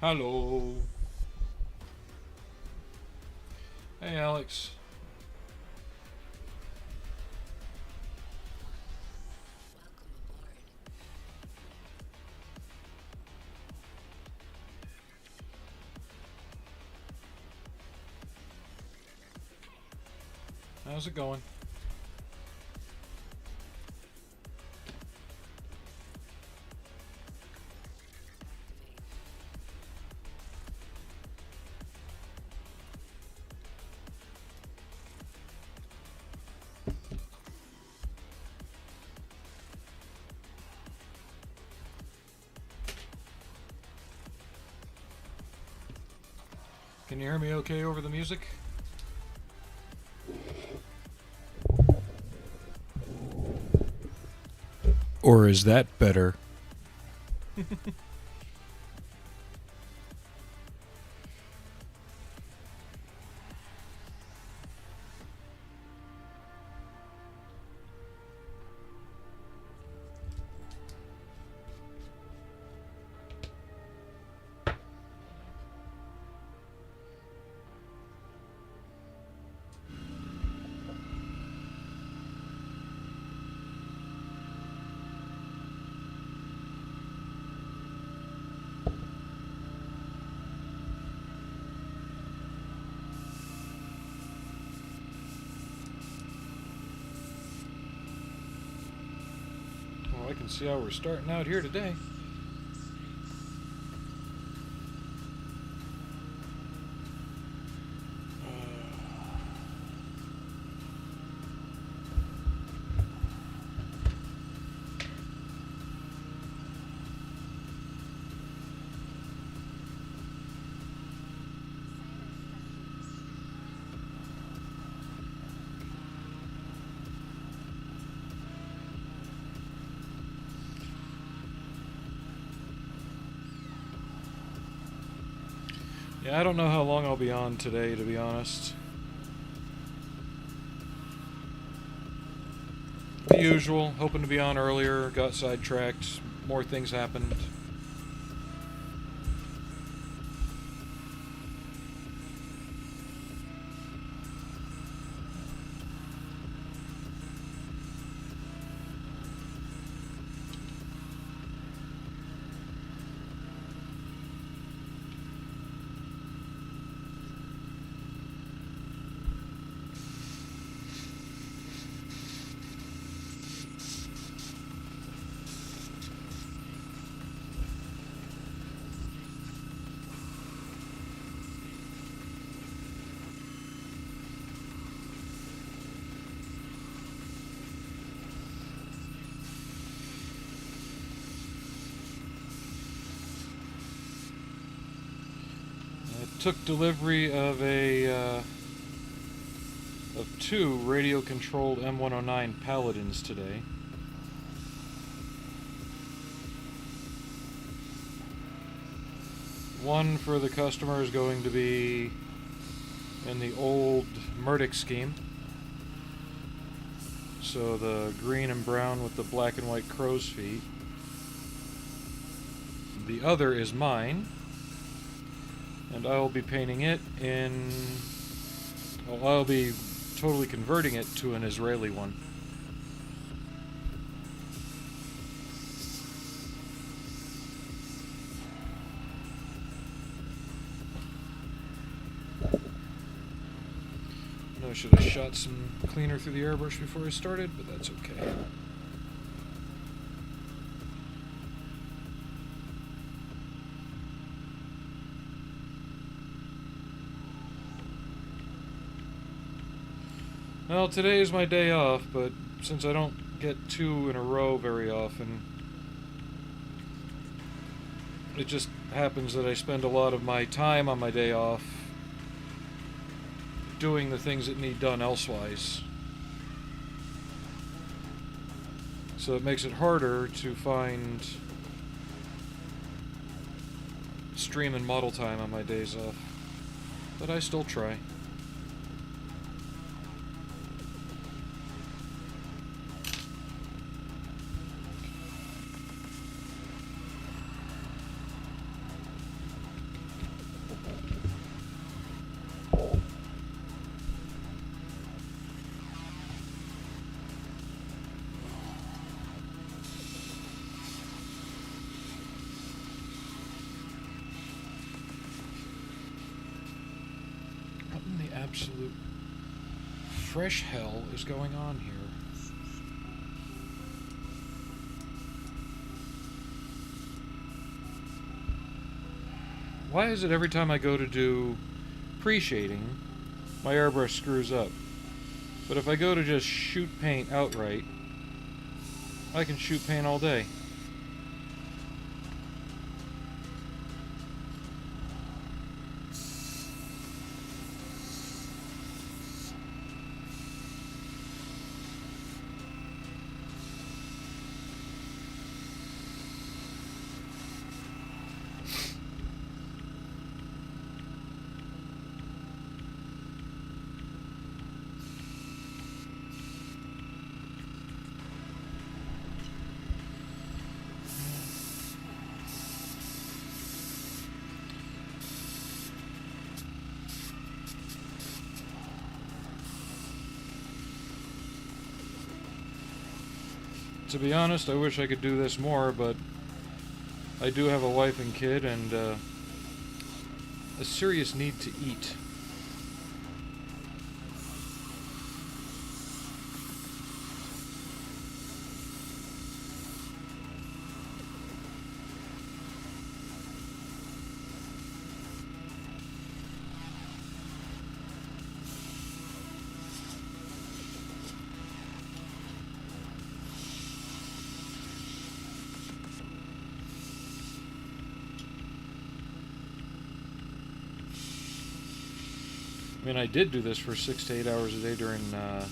Hello. Hey, Alex. How's it going? Can you hear me okay over the music? Or is that better? Well, I can see how we're starting out here today. Yeah, I don't know how long I'll be on today, to be honest. The usual, hoping to be on earlier, got sidetracked, more things happened. Took delivery of two radio-controlled M109 Paladins today. One for the customer is going to be in the old Murdic scheme. So the green and brown with the black and white crow's feet. The other is mine. And I'll be painting it in... Well, I'll be totally converting it to an Israeli one. I know I should have shot some cleaner through the airbrush before I started, but that's okay. Well, today is my day off, but since I don't get two in a row very often, it just happens that I spend a lot of my time on my day off doing the things that need done elsewise. So it makes it harder to find stream and model time on my days off. But I still try. absolute fresh hell is going on here? Why is it every time I go to do pre-shading, my airbrush screws up? But if I go to just shoot paint outright, I can shoot paint all day. To be honest, I wish I could do this more, but I do have a wife and kid and a serious need to eat. I mean, I did do this for 6 to 8 hours a day during the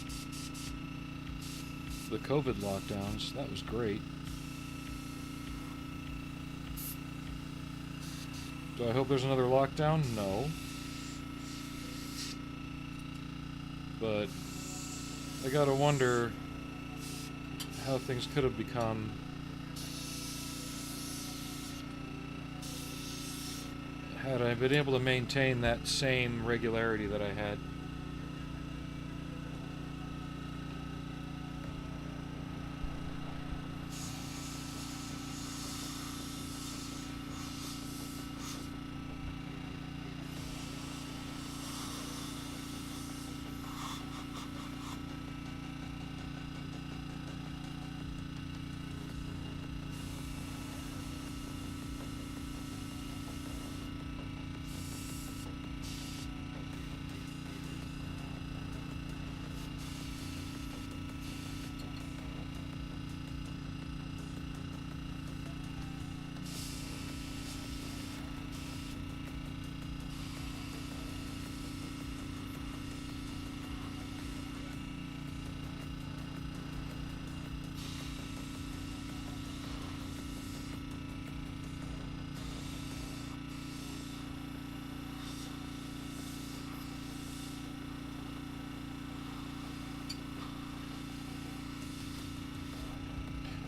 COVID lockdowns. That was great. Do I hope there's another lockdown? No. But I gotta wonder how things could have become had I been able to maintain that same regularity that I had.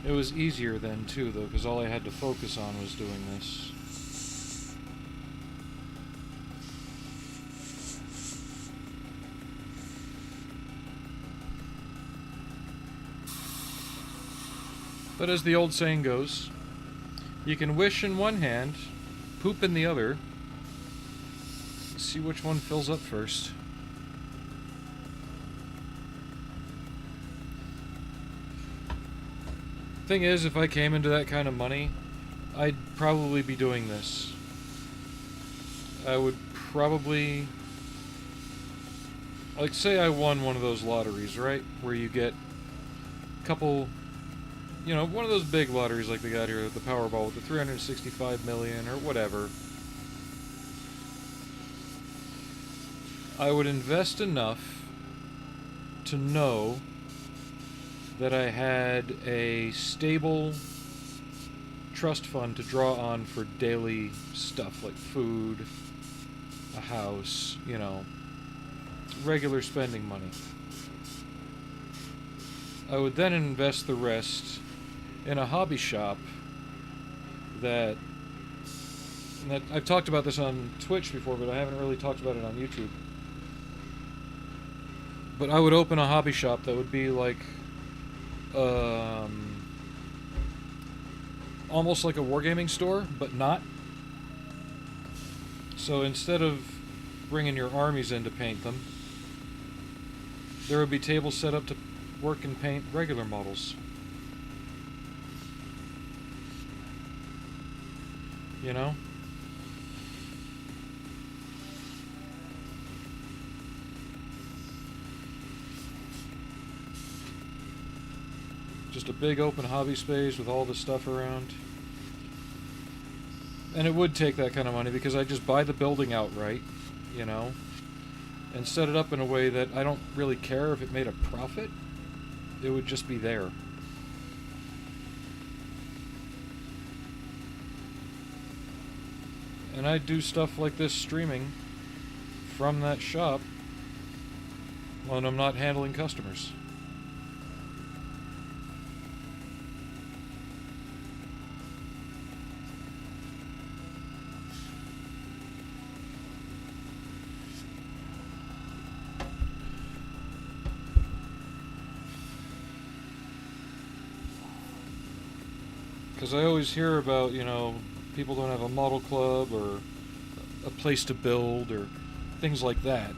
It was easier then, too, though, because all I had to focus on was doing this. But as the old saying goes, you can wish in one hand, poop in the other, see which one fills up first. Thing is, if I came into that kind of money, I'd probably be doing this. I would probably, like, say I won one of those lotteries, right? Where you get a couple, you know, one of those big lotteries like they got here, the Powerball with the 365 million or whatever. I would invest enough to know that I had a stable trust fund to draw on for daily stuff like food, a house, you know, regular spending money. I would then invest the rest in a hobby shop that I've talked about this on Twitch before, but I haven't really talked about it on YouTube. But I would open a hobby shop that would be like almost like a wargaming store, but not. So instead of bringing your armies in to paint them, there would be tables set up to work and paint regular models. You know? Just a big open hobby space with all the stuff around. And it would take that kind of money because I just buy the building outright, you know, and set it up in a way that I don't really care if it made a profit. It would just be there. And I do stuff like this streaming from that shop when I'm not handling customers. Because I always hear about, you know, people don't have a model club or a place to build or things like that.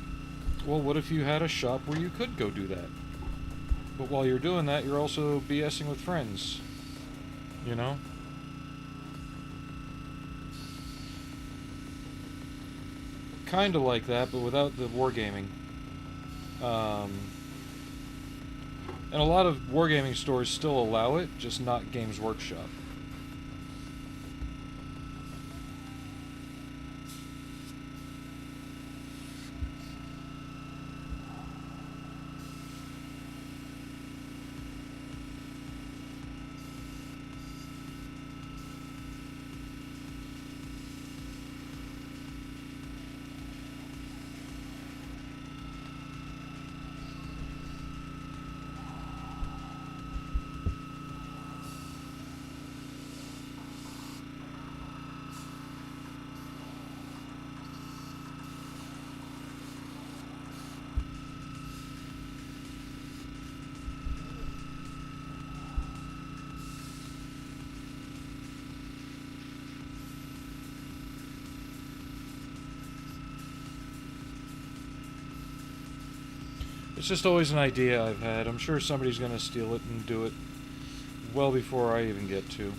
Well, what if you had a shop where you could go do that? But while you're doing that, you're also BSing with friends, you know? Kinda like that, but without the wargaming. And a lot of wargaming stores still allow it, just not Games Workshop. It's just always an idea I've had. I'm sure somebody's going to steal it and do it well before I even get to.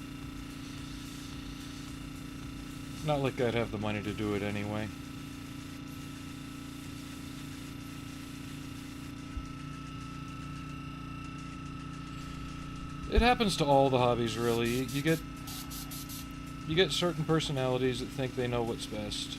Not like I'd have the money to do it anyway. It happens to all the hobbies, really. You get certain personalities that think they know what's best.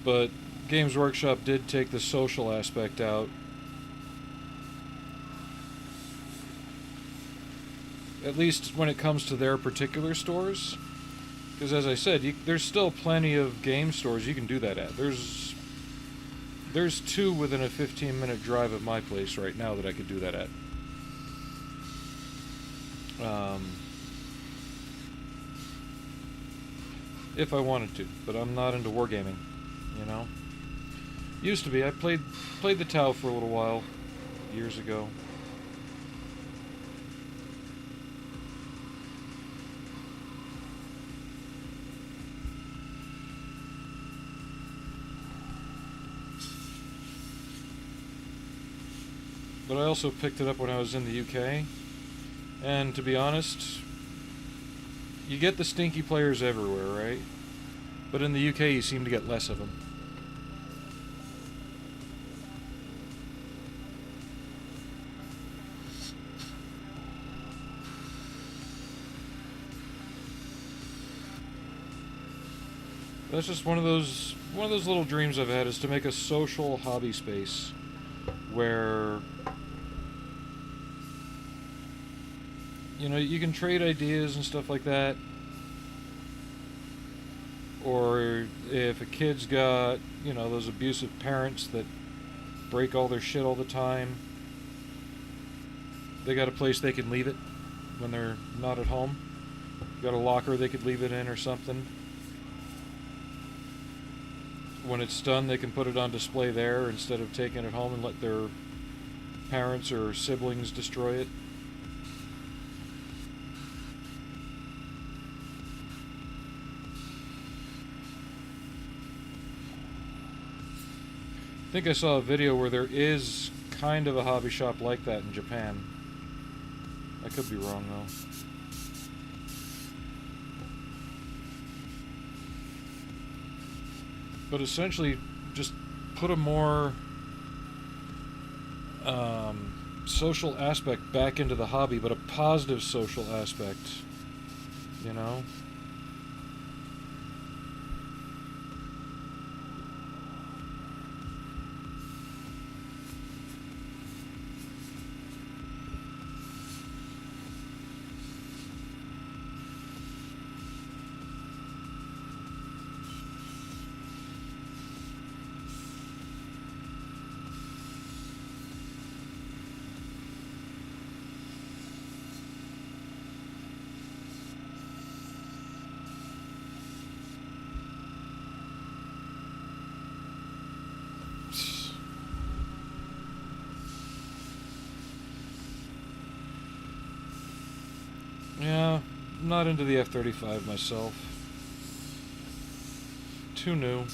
But Games Workshop did take the social aspect out. At least when it comes to their particular stores. Because as I said, there's still plenty of game stores you can do that at. There's 2 within a 15-minute drive of my place right now that I could do that at. If I wanted to, but I'm not into wargaming. You know, used to be. I played the Tau for a little while, years ago. But I also picked it up when I was in the UK, and to be honest, you get the stinky players everywhere, right? But in the UK, you seem to get less of them. That's just one of those little dreams I've had, is to make a social hobby space where, you know, you can trade ideas and stuff like that. Or if a kid's got, you know, those abusive parents that break all their shit all the time, they got a place they can leave it when they're not at home. Got a locker they could leave it in or something. when it's done, they can put it on display there instead of taking it home and let their parents or siblings destroy it. I think I saw a video where there is kind of a hobby shop like that in Japan. I could be wrong though. But essentially, just put a more social aspect back into the hobby, but a positive social aspect, you know? Yeah, I'm not into the F-35 myself. Too new.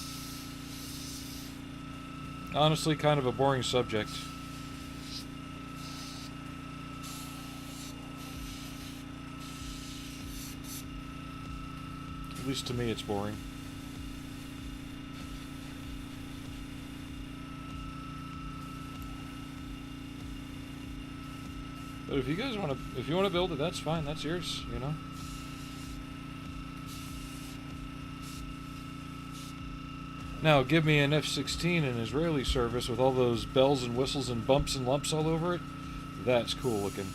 Honestly, kind of a boring subject. At least to me, it's boring. But if you guys want to, if you want to build it, that's fine. That's yours, you know. Now, give me an F-16 in Israeli service with all those bells and whistles and bumps and lumps all over it. That's cool looking.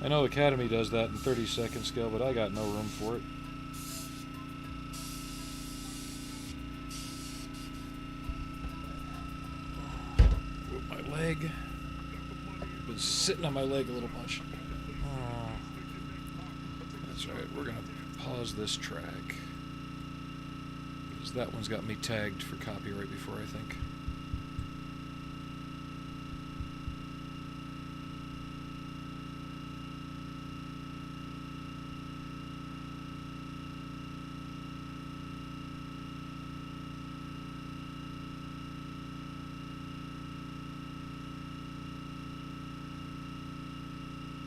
I know Academy does that in 30-second scale, but I got no room for it. Oop, my leg. Been sitting on my leg a little much. Oh. That's right, we're gonna pause this track. Because that one's got me tagged for copyright before, I think.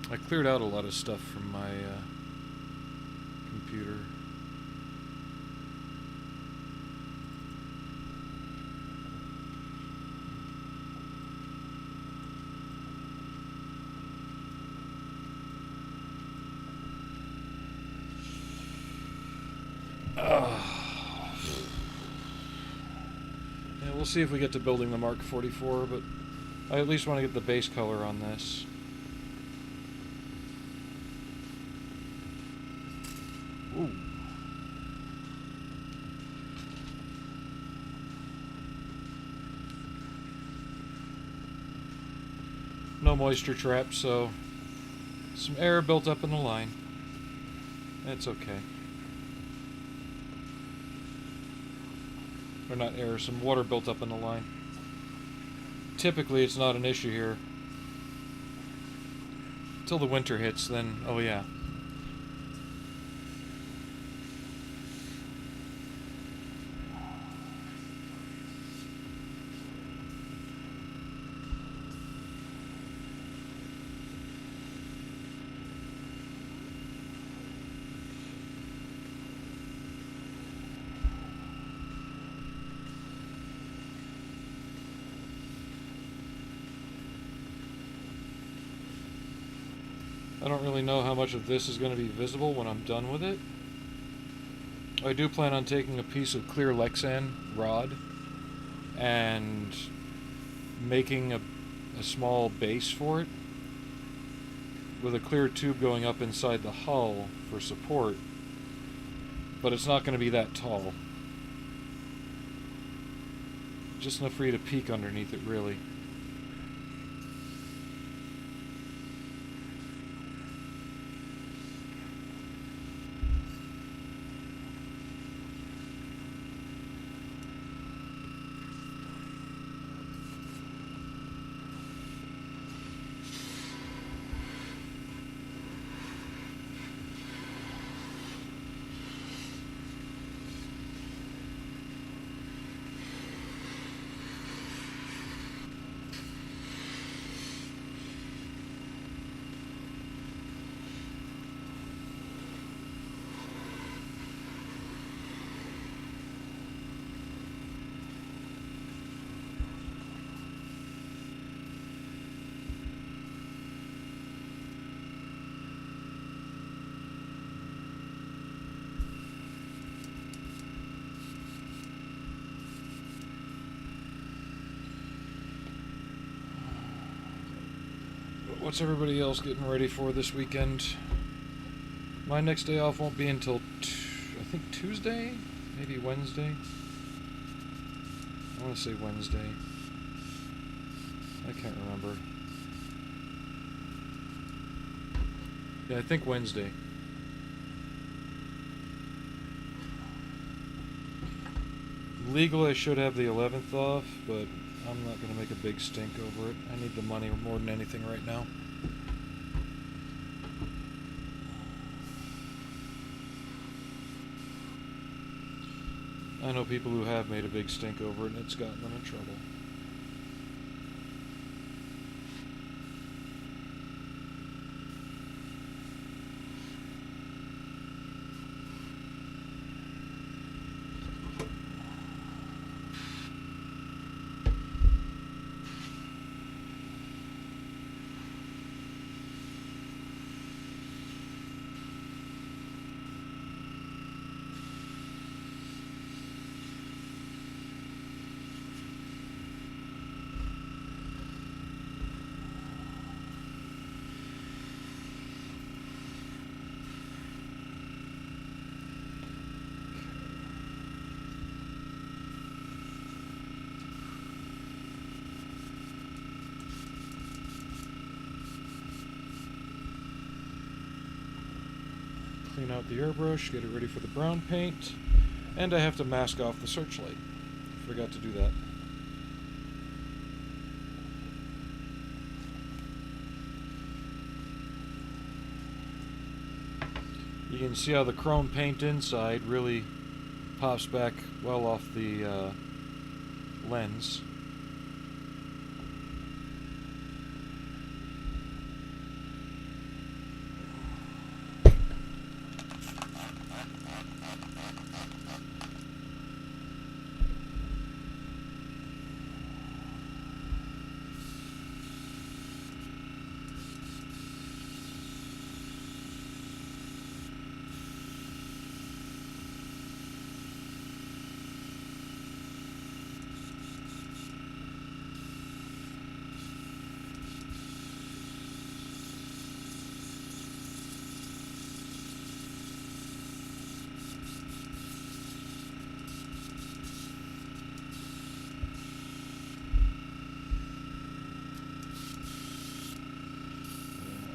I cleared out a lot of stuff from my computer. Yeah, we'll see if we get to building the MK44, but I at least want to get the base color on this. Ooh. No moisture trap, so some air built up in the line. It's okay. Or not air, some water built up in the line. Typically it's not an issue here. Till the winter hits, then, oh yeah. I don't really know how much of this is going to be visible when I'm done with it. I do plan on taking a piece of clear Lexan rod and making a small base for it with a clear tube going up inside the hull for support, but it's not going to be that tall. Just enough for you to peek underneath it, really. What's everybody else getting ready for this weekend? My next day off won't be until, I think, Tuesday? Maybe Wednesday? I want to say Wednesday. I can't remember. Yeah, I think Wednesday. Legally, I should have the 11th off, but I'm not going to make a big stink over it. I need the money more than anything right now. I know people who have made a big stink over it, and it's gotten them in trouble. Clean out the airbrush, get it ready for the brown paint, and I have to mask off the searchlight. Forgot to do that. You can see how the chrome paint inside really pops back well off the lens.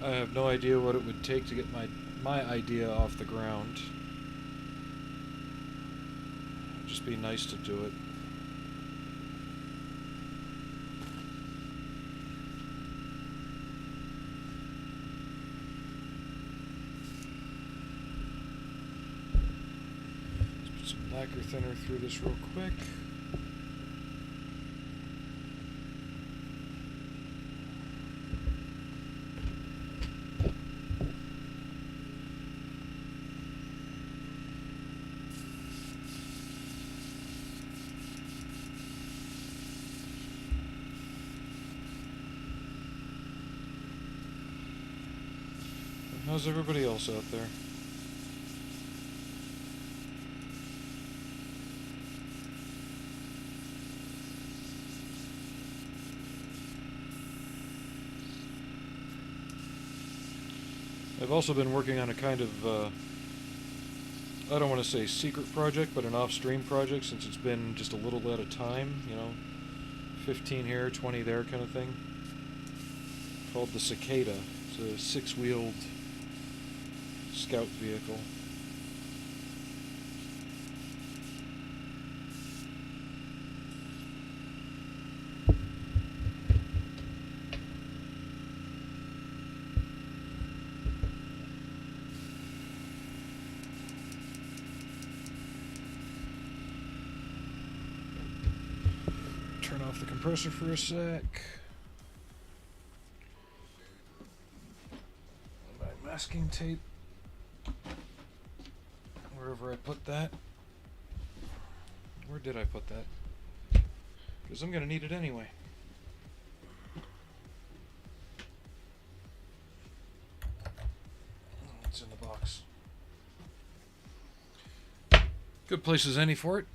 I have no idea what it would take to get my idea off the ground. It'd just be nice to do it. Let's put some lacquer thinner through this real quick. How's everybody else out there? I've also been working on a kind of, I don't want to say secret project, but an off-stream project, since it's been just a little at a time, you know, 15 here, 20 there kind of thing, called the Cicada. It's a six-wheeled scout vehicle. Turn off the compressor for a sec. My masking tape. Wherever I put that. Where did I put that? Because I'm going to need it anyway. It's in the box. Good place as any for it.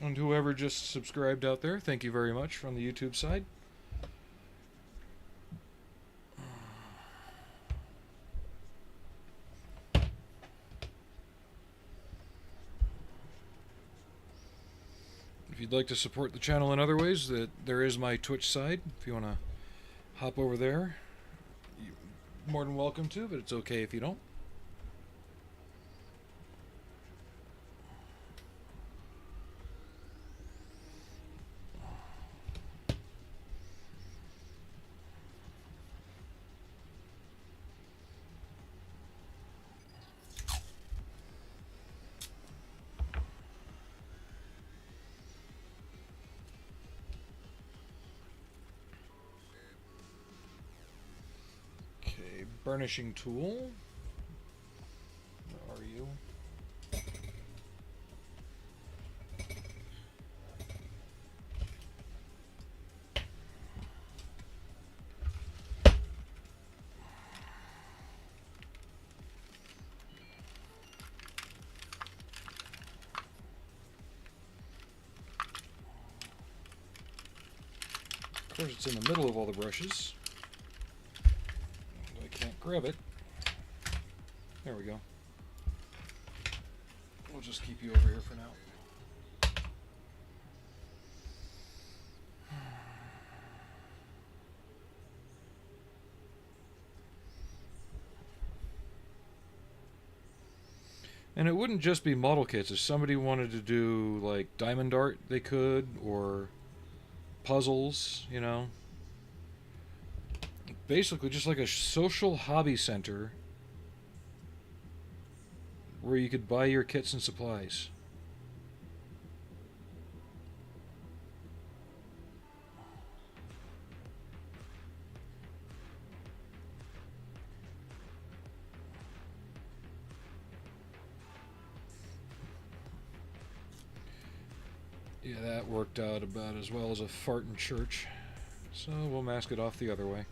And whoever just subscribed out there, thank you very much from the YouTube side. If you'd like to support the channel in other ways, there is my Twitch side. If you want to hop over there, you're more than welcome to, but it's okay if you don't. Burnishing tool. Where are you? Of course, it's in the middle of all the brushes. Grab it. There we go. We'll just keep you over here for now. And it wouldn't just be model kits. If somebody wanted to do like diamond art, they could, or puzzles, you know. Basically just like a social hobby center where you could buy your kits and supplies. Yeah, that worked out about as well as a fart in church. So we'll mask it off the other way.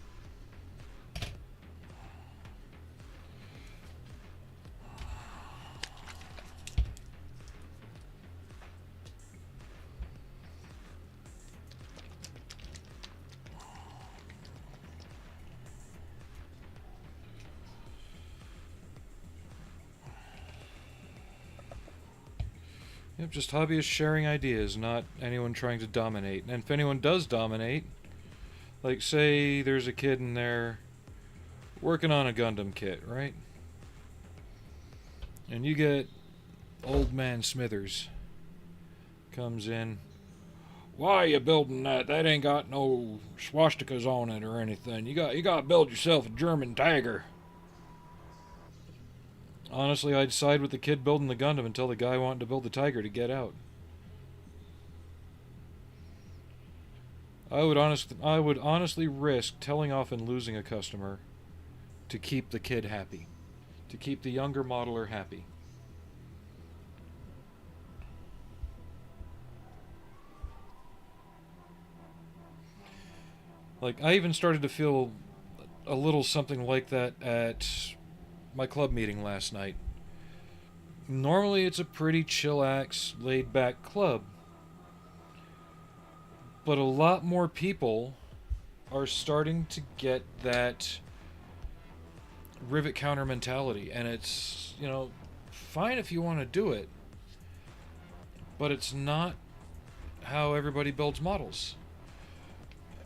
Yep, just hobbyists sharing ideas, not anyone trying to dominate. And if anyone does dominate, like say there's a kid in there working on a Gundam kit, right? And you get Old Man Smithers comes in. Why are you building that? That ain't got no swastikas on it or anything. You got to build yourself a German Tiger. Honestly, I'd side with the kid building the Gundam until the guy wanted to build the Tiger to get out. I would honestly risk telling off and losing a customer to keep the kid happy, to keep the younger modeler happy. Like, I even started to feel a little something like that at my club meeting last night. Normally, it's a pretty chillax, laid back club, but a lot more people are starting to get that rivet counter mentality, and it's, fine if you want to do it, but it's not how everybody builds models.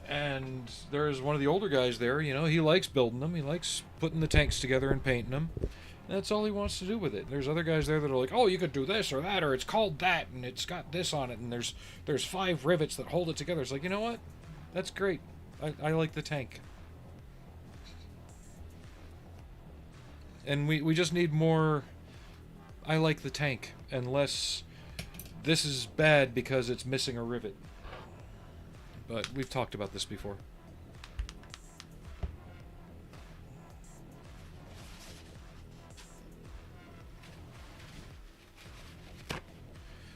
And there's one of the older guys there, he likes building them, he likes putting the tanks together and painting them. That's all he wants to do with it. There's other guys there that are like, oh, you could do this or that, or it's called that, and it's got this on it, and there's 5 rivets that hold it together. It's like, you know what? That's great. I like the tank. And we just need more I like the tank, and less this is bad because it's missing a rivet. But we've talked about this before.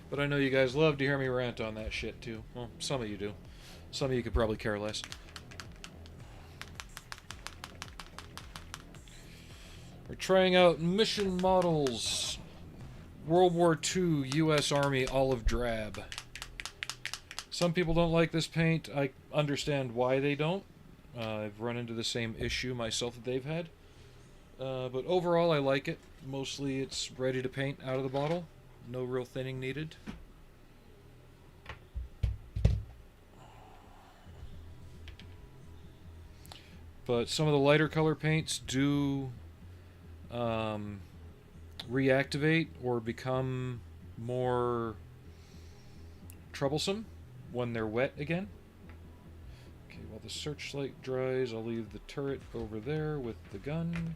But I know you guys love to hear me rant on that shit too. Well, some of you do. Some of you could probably care less. We're trying out mission models. World War II U.S. Army olive drab. Some people don't like this paint. I understand why they don't. I've run into the same issue myself that they've had. But overall, I like it. Mostly it's ready to paint out of the bottle. No real thinning needed. But some of the lighter color paints do reactivate or become more troublesome when they're wet again. Okay, while the searchlight dries, I'll leave the turret over there with the gun.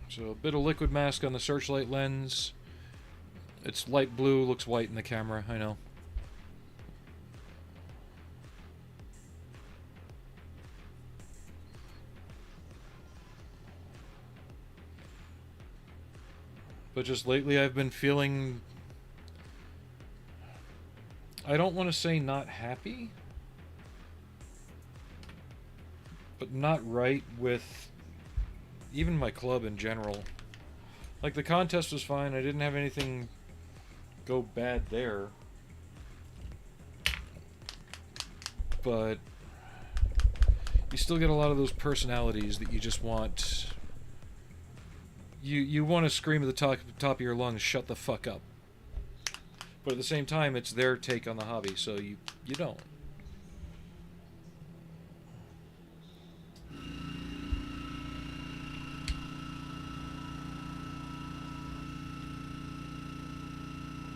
So a bit of liquid mask on the searchlight lens. It's light blue, looks white in the camera, I know. But just lately I've been feeling, I don't want to say not happy, but not right with even my club in general. Like, the contest was fine, I didn't have anything go bad there. But you still get a lot of those personalities that you just want. You want to scream at the top of your lungs, shut the fuck up. But at the same time, it's their take on the hobby, so you don't.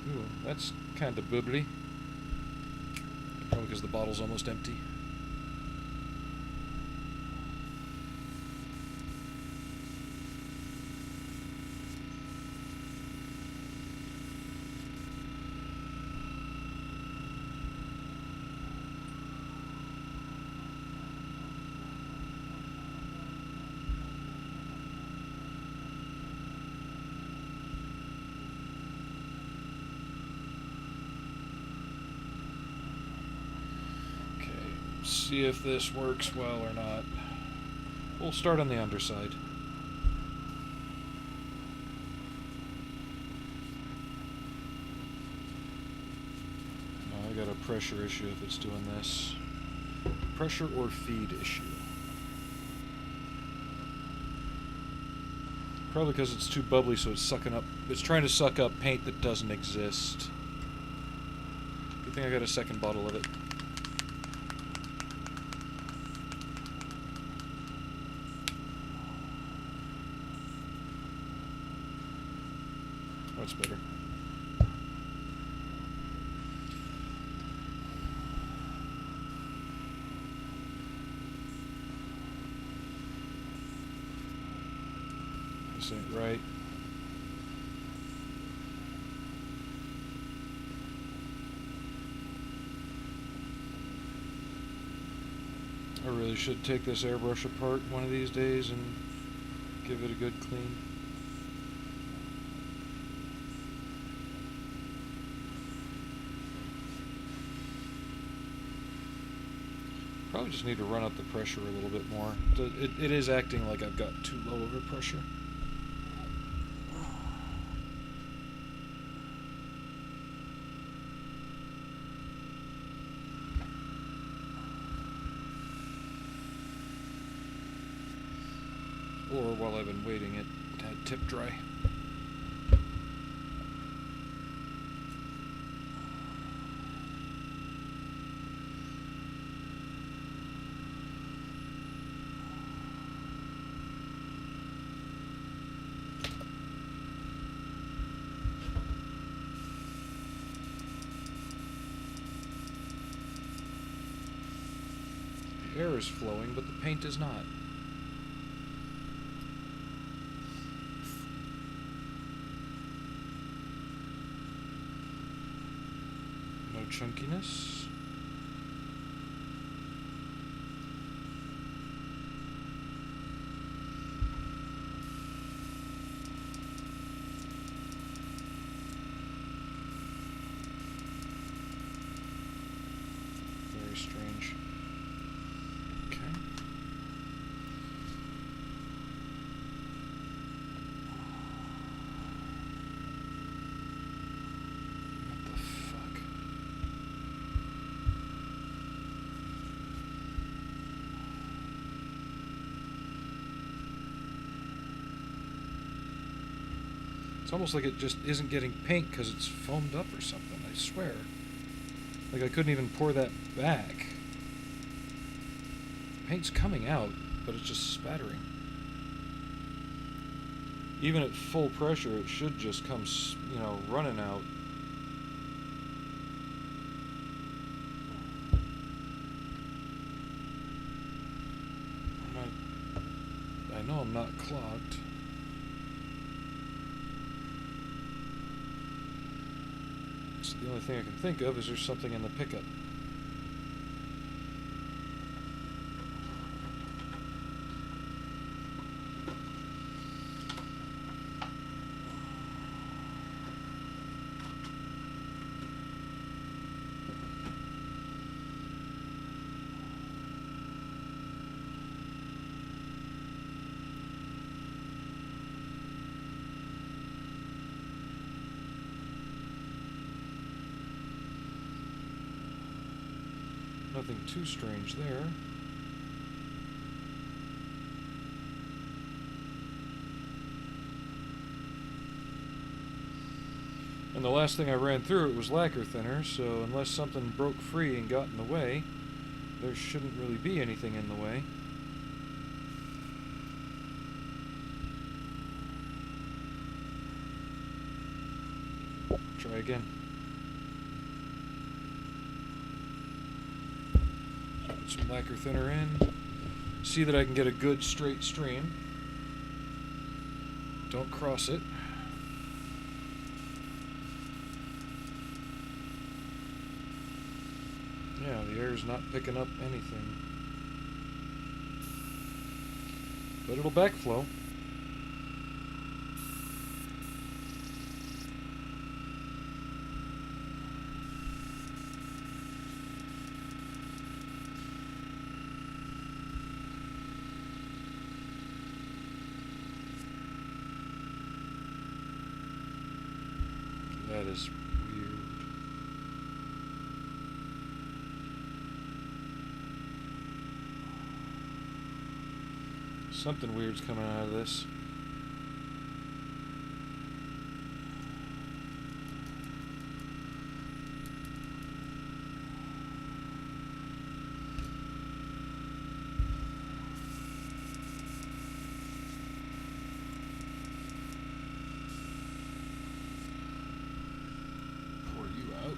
Ooh, that's kind of bubbly. Probably because the bottle's almost empty. See if this works well or not. We'll start on the underside. I got a pressure issue if it's doing this. Pressure or feed issue. Probably because it's too bubbly, so it's sucking up. It's trying to suck up paint that doesn't exist. Good thing I got a second bottle of it. That's better. This ain't right. I really should take this airbrush apart one of these days and give it a good clean. Probably just need to run up the pressure a little bit more. It is acting like I've got too low of a pressure. Or while I've been waiting, it had tip dry. The air is flowing, but the paint is not. No chunkiness. Very strange. Okay. What the fuck? It's almost like it just isn't getting paint because it's foamed up or something, I swear. Like I couldn't even pour that back. Paint's coming out, but it's just spattering. Even at full pressure, it should just come, you know, running out. I know I'm not clogged. So the only thing I can think of is there's something in the pickup. Nothing too strange there. And the last thing I ran through it was lacquer thinner, so unless something broke free and got in the way, there shouldn't really be anything in the way. Try again. Put some lacquer thinner in. See that I can get a good straight stream. Don't cross it. Yeah, the air's not picking up anything. But it'll backflow. That is weird. Something weird's coming out of this. Pour you out.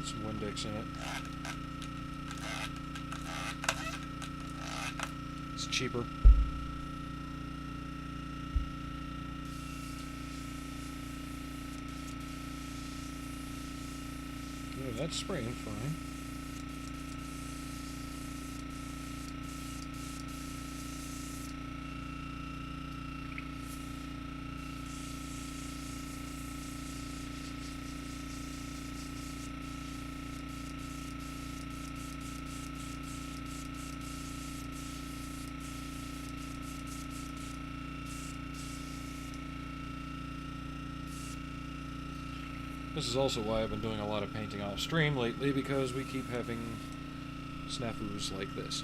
Put some Windex in it. cheaper. Oh, that's spraying fine. This is also why I've been doing a lot of painting off stream lately, because we keep having snafus like this.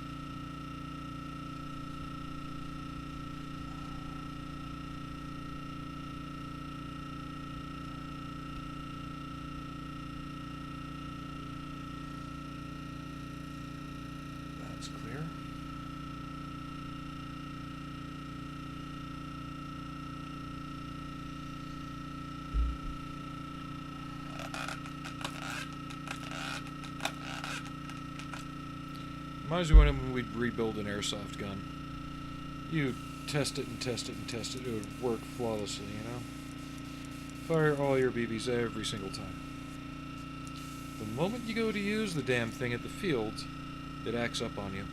That's clear. Reminds me when we'd rebuild an airsoft gun. You test it and test it and test it, it would work flawlessly, you know? Fire all your BBs every single time. The moment you go to use the damn thing at the field, it acts up on you.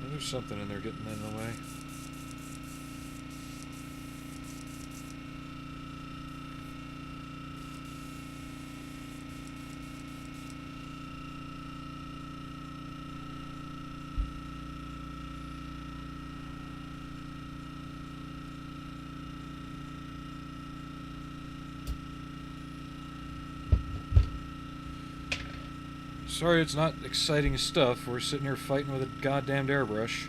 There's something in there getting in the way. Sorry it's not exciting stuff. We're sitting here fighting with a goddamned airbrush.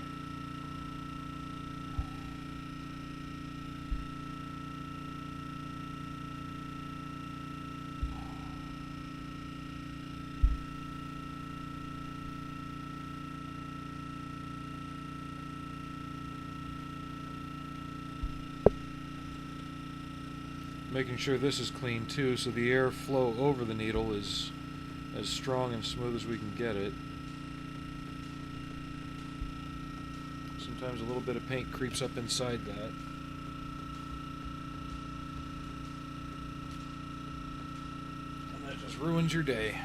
Making sure this is clean too, so the air flow over the needle is as strong and smooth as we can get it. Sometimes a little bit of paint creeps up inside that. And that just ruins your day.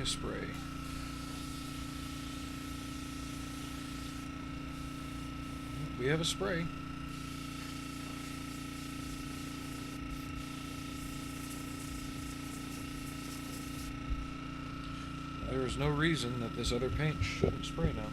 Spray. We have a spray. There is no reason that this other paint shouldn't spray now.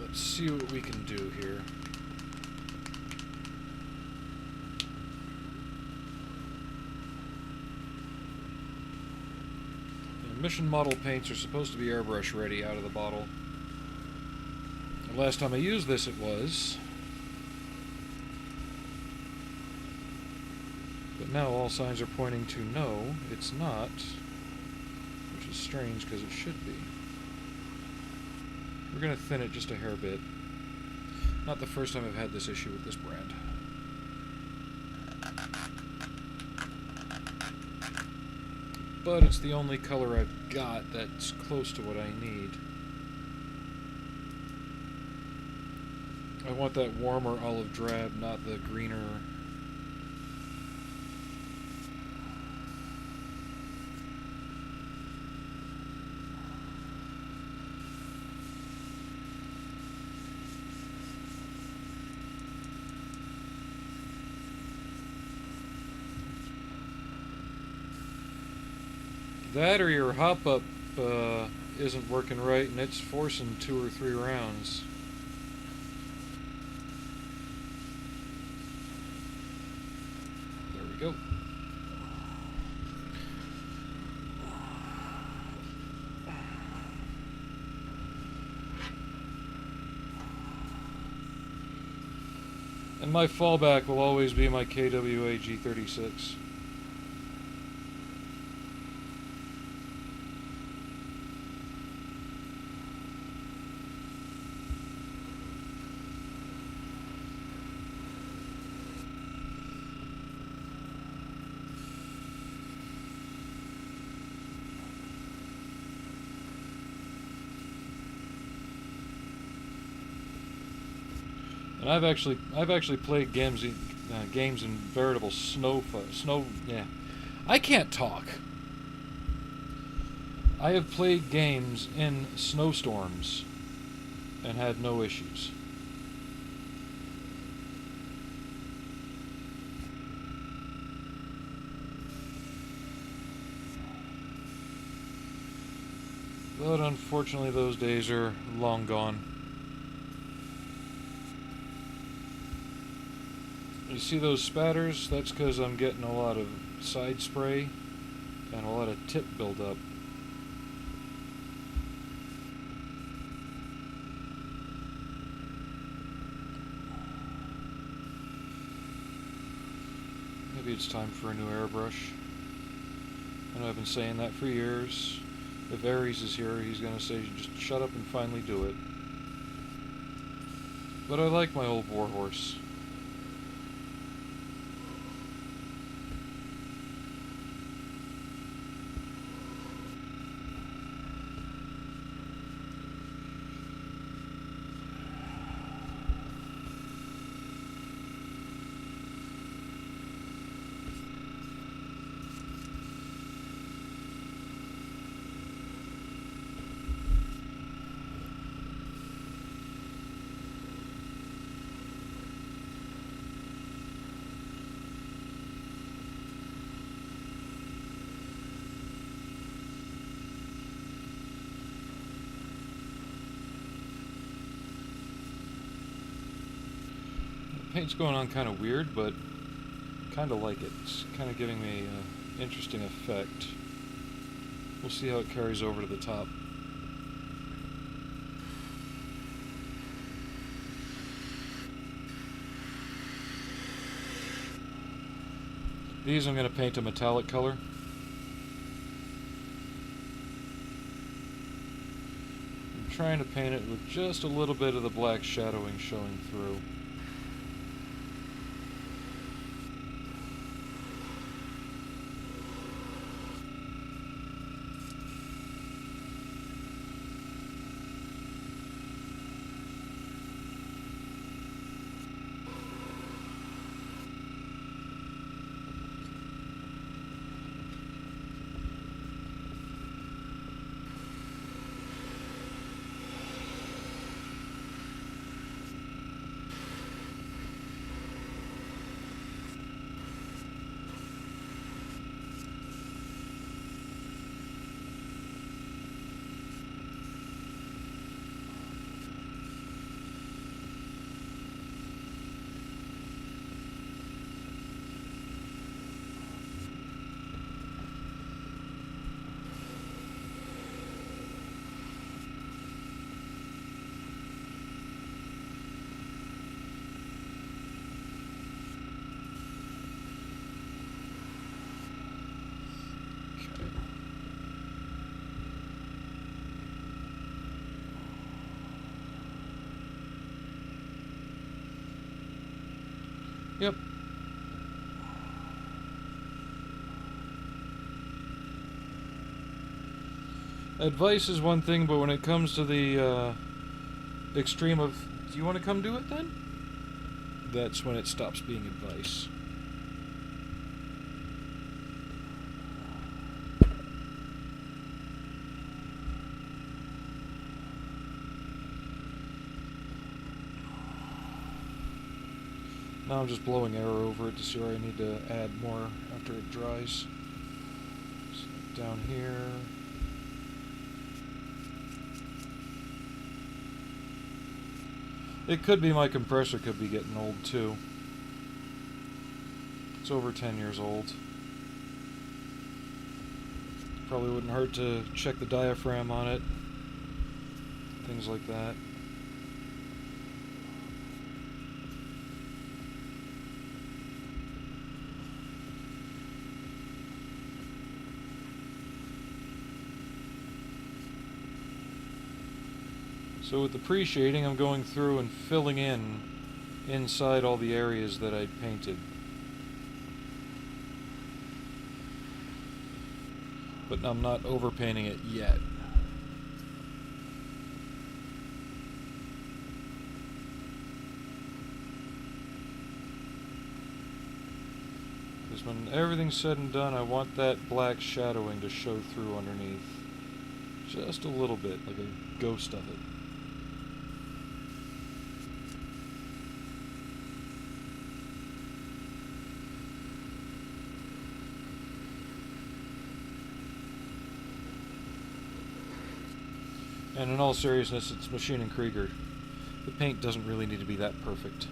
Let's see what we can do here. Mission model paints are supposed to be airbrush ready out of the bottle. The last time I used this it was. But now all signs are pointing to no, it's not. Which is strange because it should be. We're going to thin it just a hair bit. Not the first time I've had this issue with this brand. but it's the only color I've got that's close to what I need. I want that warmer olive drab, not the greener. That or your hop-up isn't working right, and it's forcing 2 or 3 rounds. There we go. And my fallback will always be my KWA G36. And I've actually played games in veritable snow. Yeah, I can't talk. I have played games in snowstorms and had no issues. But unfortunately, those days are long gone. You see those spatters? That's because I'm getting a lot of side spray and a lot of tip buildup. Maybe it's time for a new airbrush. I know I've been saying that for years. If Aries is here, he's going to say, just shut up and finally do it. But I like my old warhorse. Paint's going on kind of weird, but kind of like it. It's kind of giving me an interesting effect. We'll see how it carries over to the top. These I'm going to paint a metallic color. I'm trying to paint it with just a little bit of the black shadowing showing through. Yep. Advice is one thing, but when it comes to the extreme of, do you want to come do it then? That's when it stops being advice. Now I'm just blowing air over it to see where I need to add more after it dries. So down here. It could be my compressor could be getting old too. It's over 10 years old. Probably wouldn't hurt to check the diaphragm on it. Things like that. So with the pre-shading, I'm going through and filling in inside all the areas that I'd painted. But I'm not overpainting it yet. Because when everything's said and done, I want that black shadowing to show through underneath. Just a little bit, like a ghost of it. And in all seriousness, it's Machine and Krieger. The paint doesn't really need to be that perfect.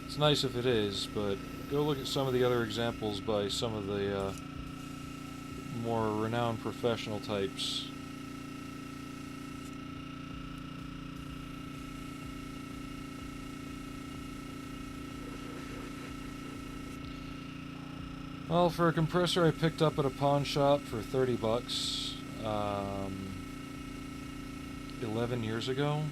It's nice if it is, but go look at some of the other examples by some of the more renowned professional types. Well, for a compressor I picked up at a pawn shop for 30 bucks. 11 years ago.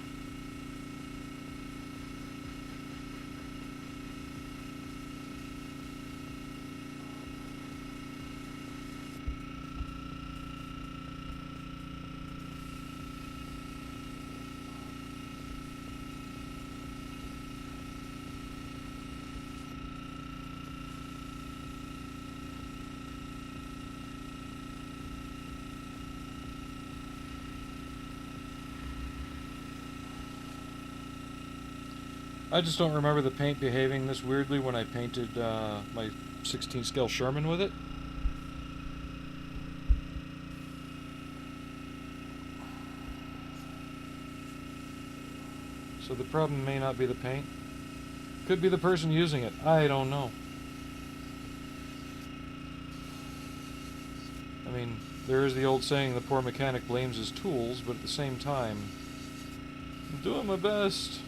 I just don't remember the paint behaving this weirdly when I painted my 16 scale Sherman with it. So the problem may not be the paint. Could be the person using it. I don't know. I mean, there is the old saying, the poor mechanic blames his tools, but at the same time, I'm doing my best.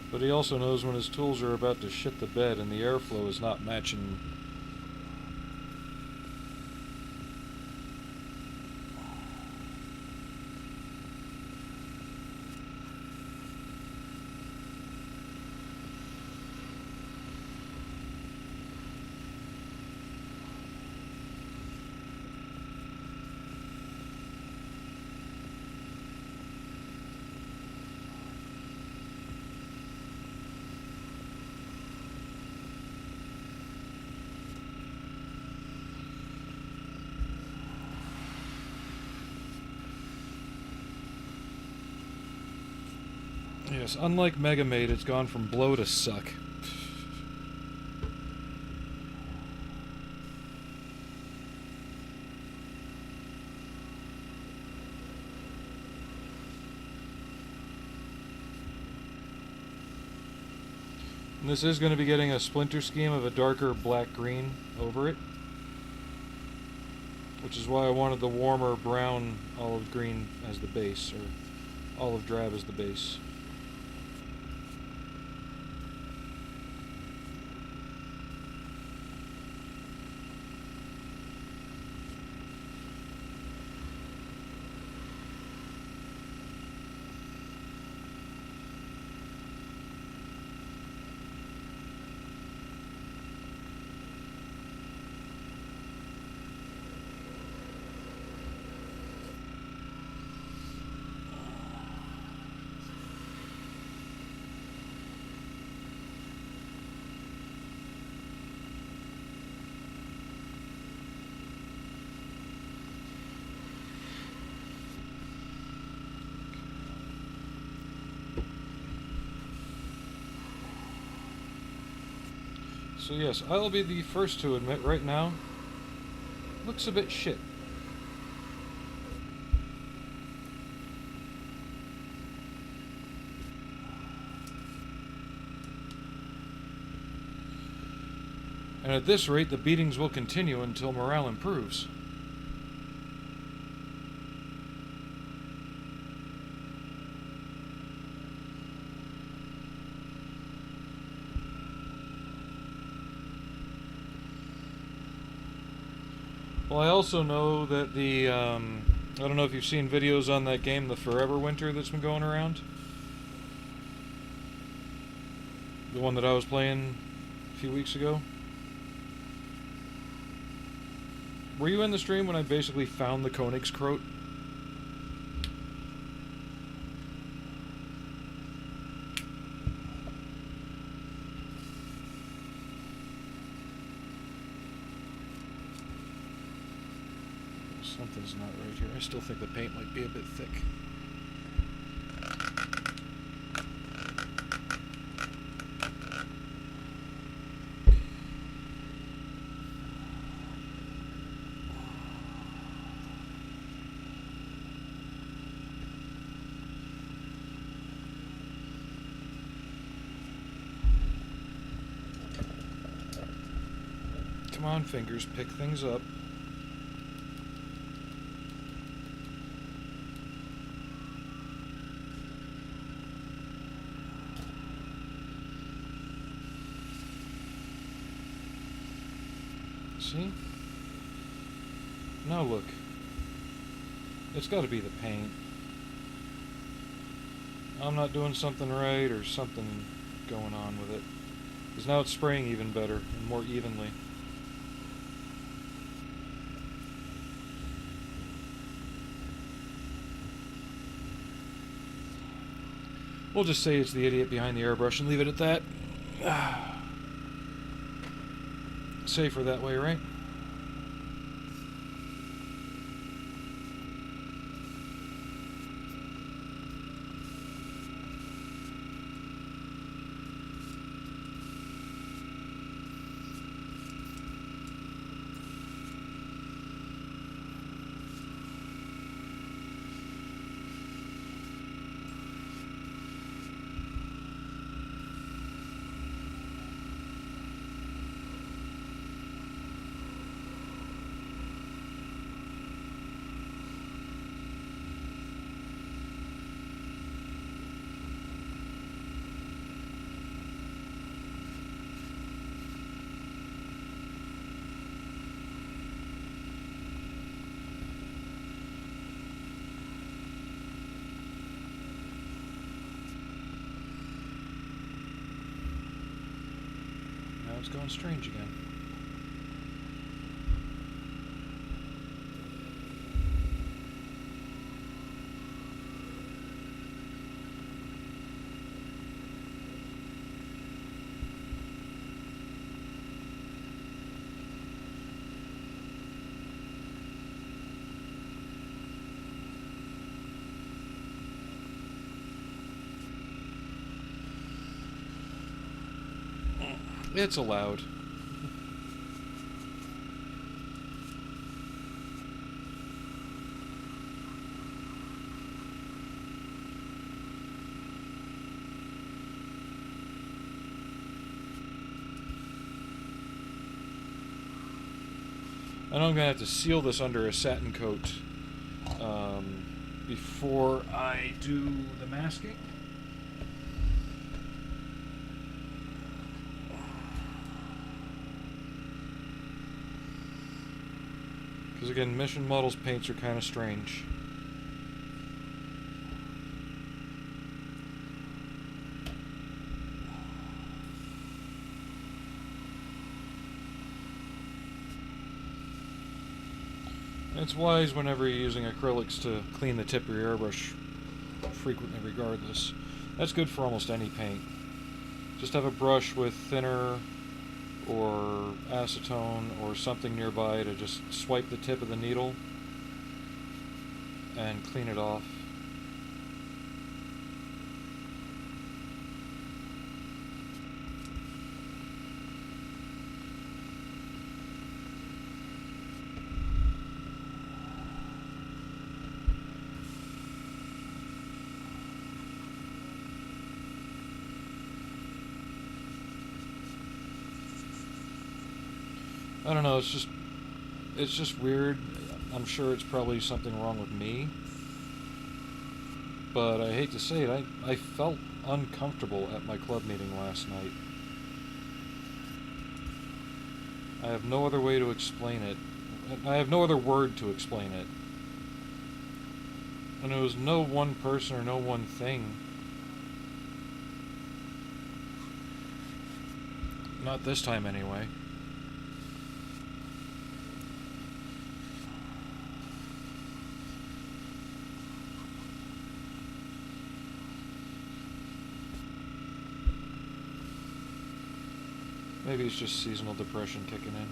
But he also knows when his tools are about to shit the bed and the airflow is not matching. Yes, unlike Mega Maid, it's gone from blow to suck. And this is going to be getting a splinter scheme of a darker black-green over it, which is why I wanted the warmer brown olive green as the base, or olive drab as the base. So yes, I'll be the first to admit right now, looks a bit shit. And at this rate, the beatings will continue until morale improves. Well, I also know that I don't know if you've seen videos on that game, the Forever Winter, that's been going around. The one that I was playing a few weeks ago. Were you in the stream when I basically found the Königskrot? Something's not right here. I still think the paint might be a bit thick. Come on, fingers, pick things up. See? Now look. It's got to be the paint. I'm not doing something right or something going on with it. Because now it's spraying even better and more evenly. We'll just say it's the idiot behind the airbrush and leave it at that. Safer that way, right? It's going strange again. It's allowed. I know I'm going to have to seal this under a satin coat before I do the masking. Because again, Mission Models paints are kind of strange. It's wise whenever you're using acrylics to clean the tip of your airbrush frequently regardless. That's good for almost any paint. Just have a brush with thinner or acetone or something nearby to just swipe the tip of the needle and clean it off. I don't know, it's just weird. I'm sure it's probably something wrong with me. But I hate to say it, I felt uncomfortable at my club meeting last night. I have no other way to explain it. I have no other word to explain it. And it was no one person or no one thing. Not this time anyway. Maybe it's just seasonal depression kicking in.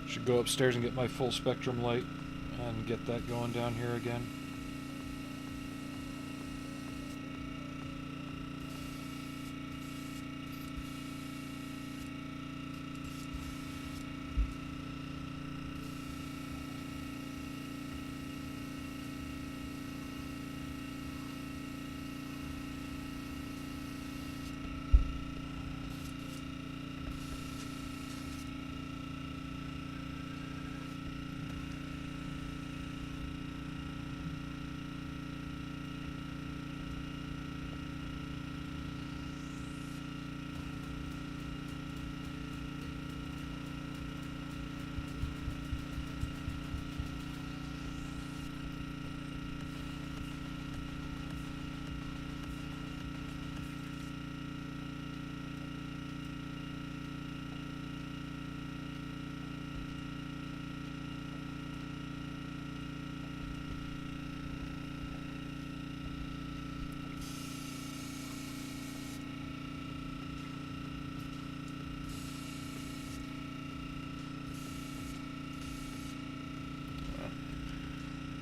Should go upstairs and get my full spectrum light and get that going down here again.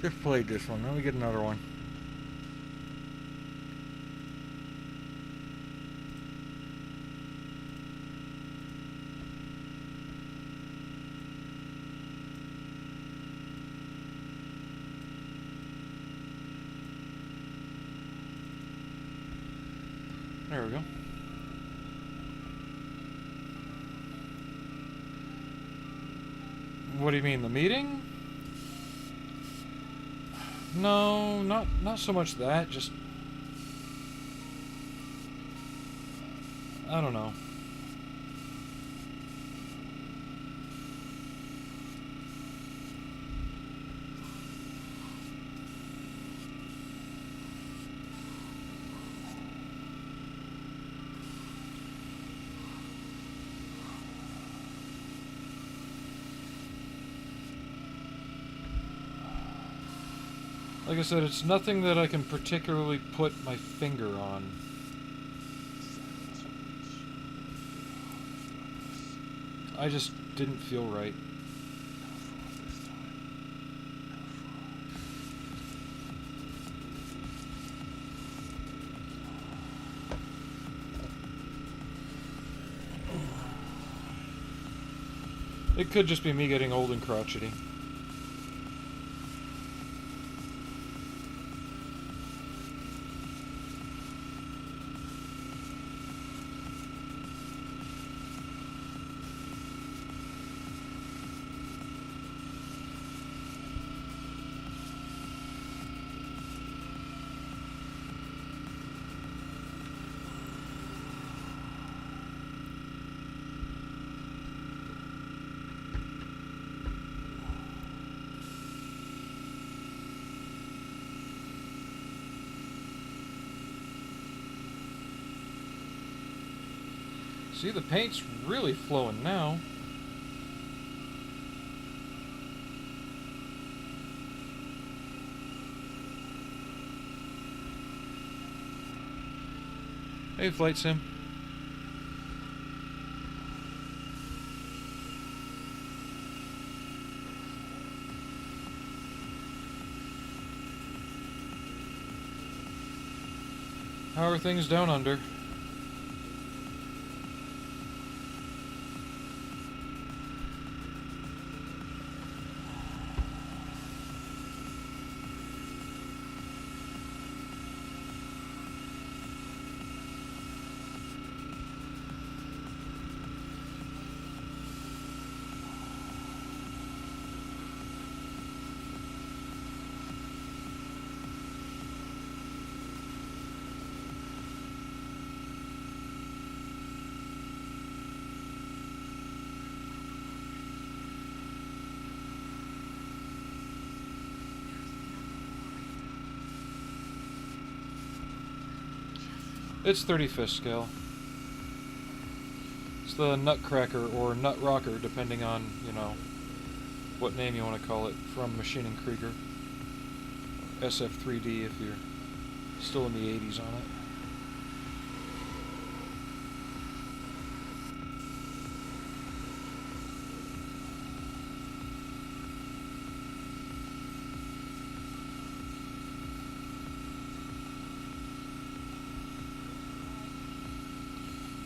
Just played this one. Let me get another one. There we go. What do you mean, the meeting? No, not so much that, just I don't know. Like I said, it's nothing that I can particularly put my finger on. I just didn't feel right. It could just be me getting old and crotchety. See, the paint's really flowing now. Hey, Flight Sim. How are things down under? It's 35th scale. It's the Nutcracker or Nut Rocker, depending on, you know, what name you want to call it, from Machine & Krieger. SF3D if you're still in the 80s on it.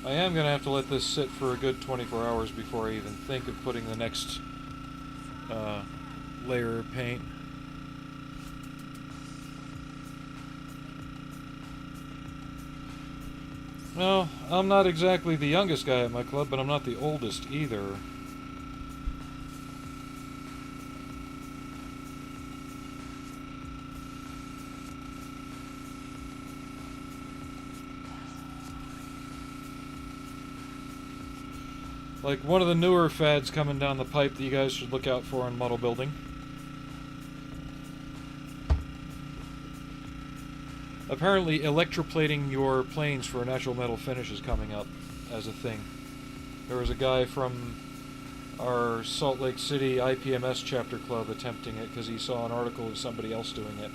I am going to have to let this sit for a good 24 hours before I even think of putting the next layer of paint. No, I'm not exactly the youngest guy at my club, but I'm not the oldest either. Like one of the newer fads coming down the pipe that you guys should look out for in model building. Apparently electroplating your planes for a natural metal finish is coming up as a thing. There was a guy from our Salt Lake City IPMS chapter club attempting it because he saw an article of somebody else doing it.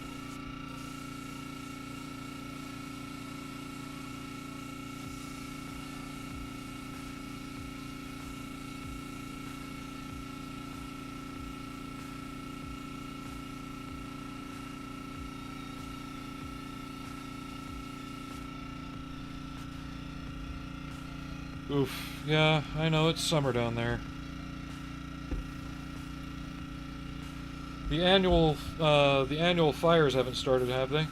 Oof, yeah, I know, it's summer down there. The annual fires haven't started, have they?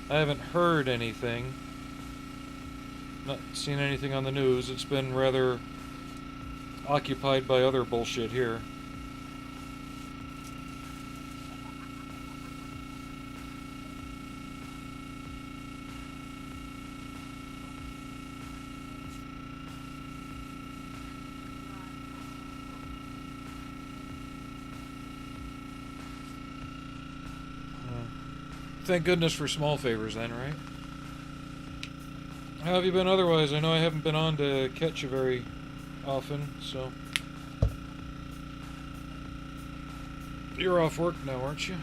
I haven't heard anything. Not seen anything on the news. It's been rather occupied by other bullshit here. Thank goodness for small favors then, right? How have you been otherwise? I know I haven't been on to catch you very often, so... You're off work now, aren't you?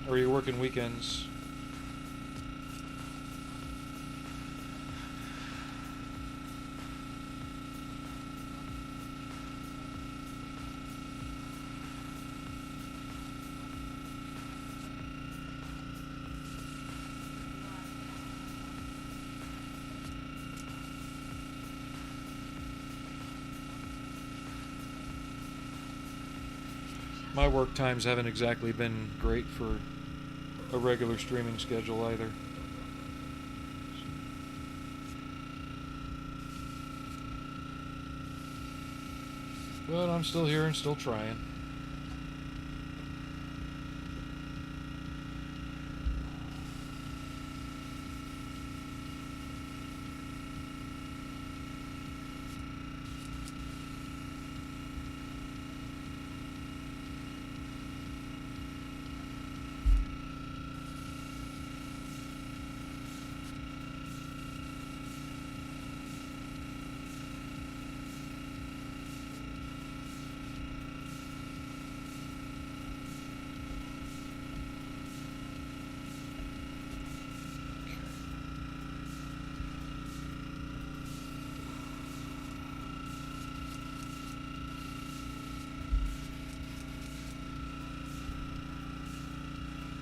Or are you working weekends? My work times haven't exactly been great for a regular streaming schedule either. But I'm still here and still trying.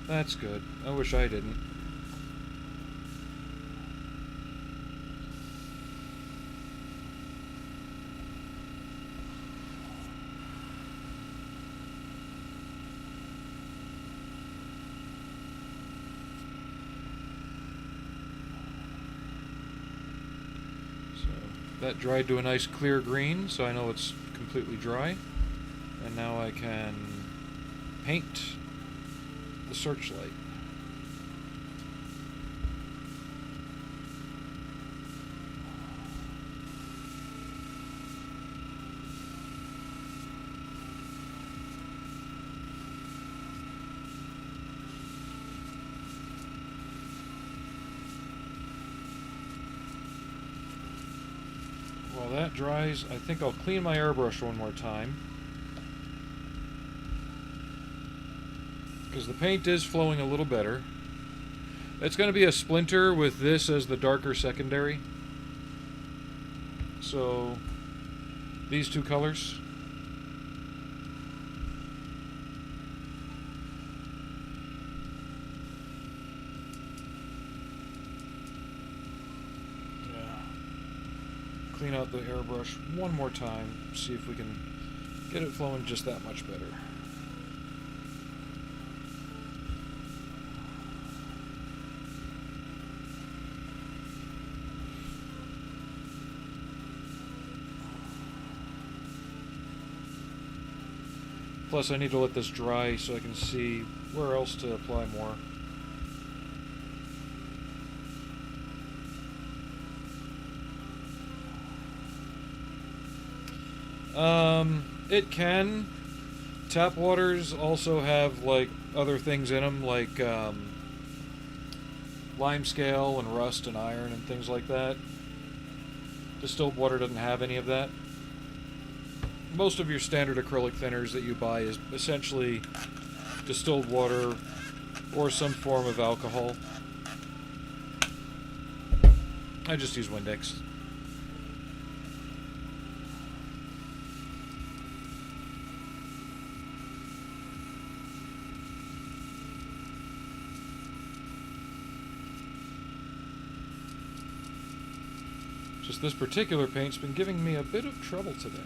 That's good. I wish I didn't. So that dried to a nice clear green, so I know it's completely dry. And now I can paint the searchlight. While that dries, I think I'll clean my airbrush one more time, because the paint is flowing a little better. It's going to be a splinter with this as the darker secondary. So these two colors. Yeah. Clean out the airbrush one more time, see if we can get it flowing just that much better. Plus, I need to let this dry so I can see where else to apply more. It can. Tap waters also have, like, other things in them, like limescale and rust and iron and things like that. Distilled water doesn't have any of that. Most of your standard acrylic thinners that you buy is essentially distilled water or some form of alcohol. I just use Windex. Just this particular paint's been giving me a bit of trouble today.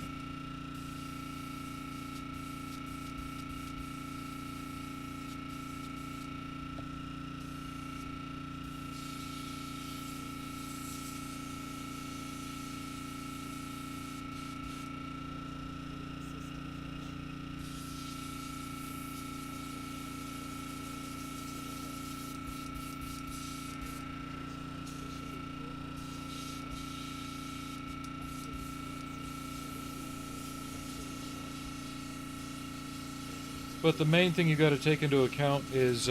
But the main thing you got to take into account is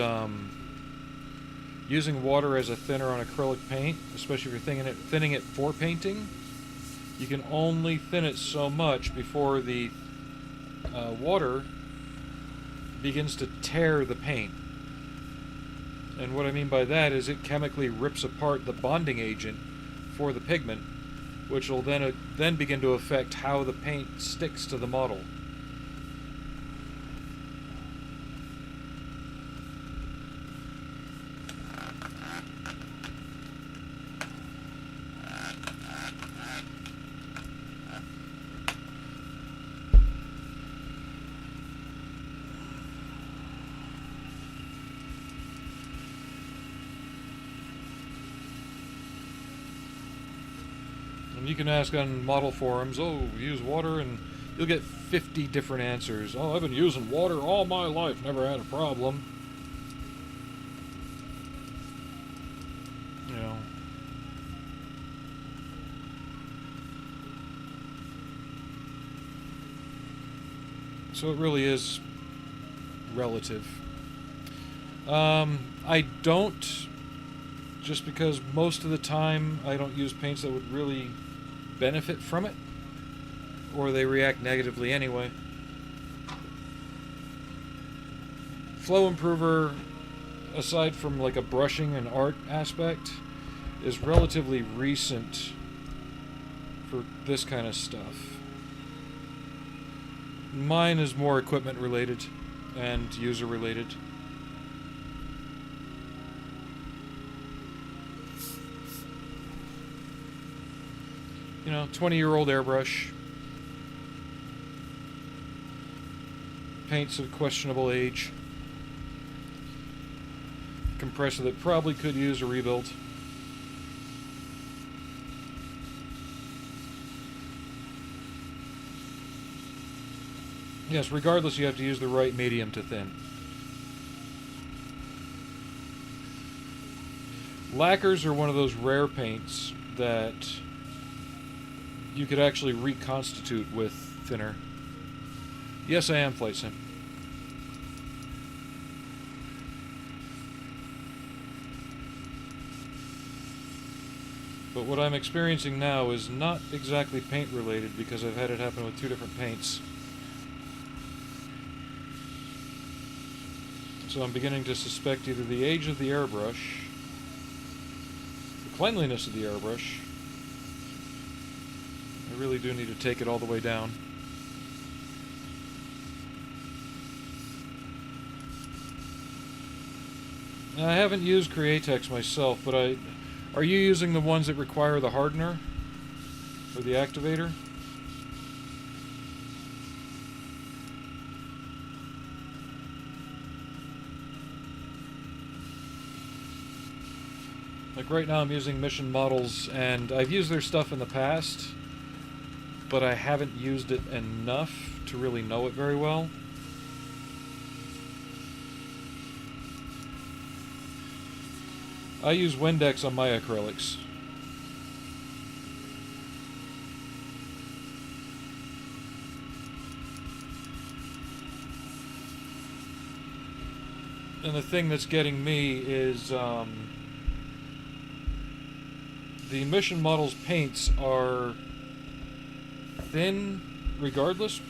using water as a thinner on acrylic paint, especially if you're thinning it for painting. You can only thin it so much before the water begins to tear the paint. And what I mean by that is it chemically rips apart the bonding agent for the pigment, which will then begin to affect how the paint sticks to the model. And you can ask on model forums, oh, use water, and you'll get 50 different answers. Oh, I've been using water all my life, never had a problem. You know. So it really is relative. I don't, just because most of the time I don't use paints that would really benefit from it, or they react negatively anyway. Flow Improver, aside from like a brushing and art aspect, is relatively recent for this kind of stuff. Mine is more equipment related and user related. You know, 20-year-old airbrush. Paints of questionable age. Compressor that probably could use a rebuild. Yes, regardless, you have to use the right medium to thin. Lacquers are one of those rare paints that you could actually reconstitute with thinner. Yes, I am Flight Sim. But what I'm experiencing now is not exactly paint related, because I've had it happen with two different paints. So I'm beginning to suspect either the age of the airbrush, the cleanliness of the airbrush. I really do need to take it all the way down. Now, I haven't used Createx myself, but are you using the ones that require the hardener? Or the activator? Like right now I'm using Mission Models, and I've used their stuff in the past, but I haven't used it enough to really know it very well. I use Windex on my acrylics. And the thing that's getting me is the Mission Models paints are thin regardless,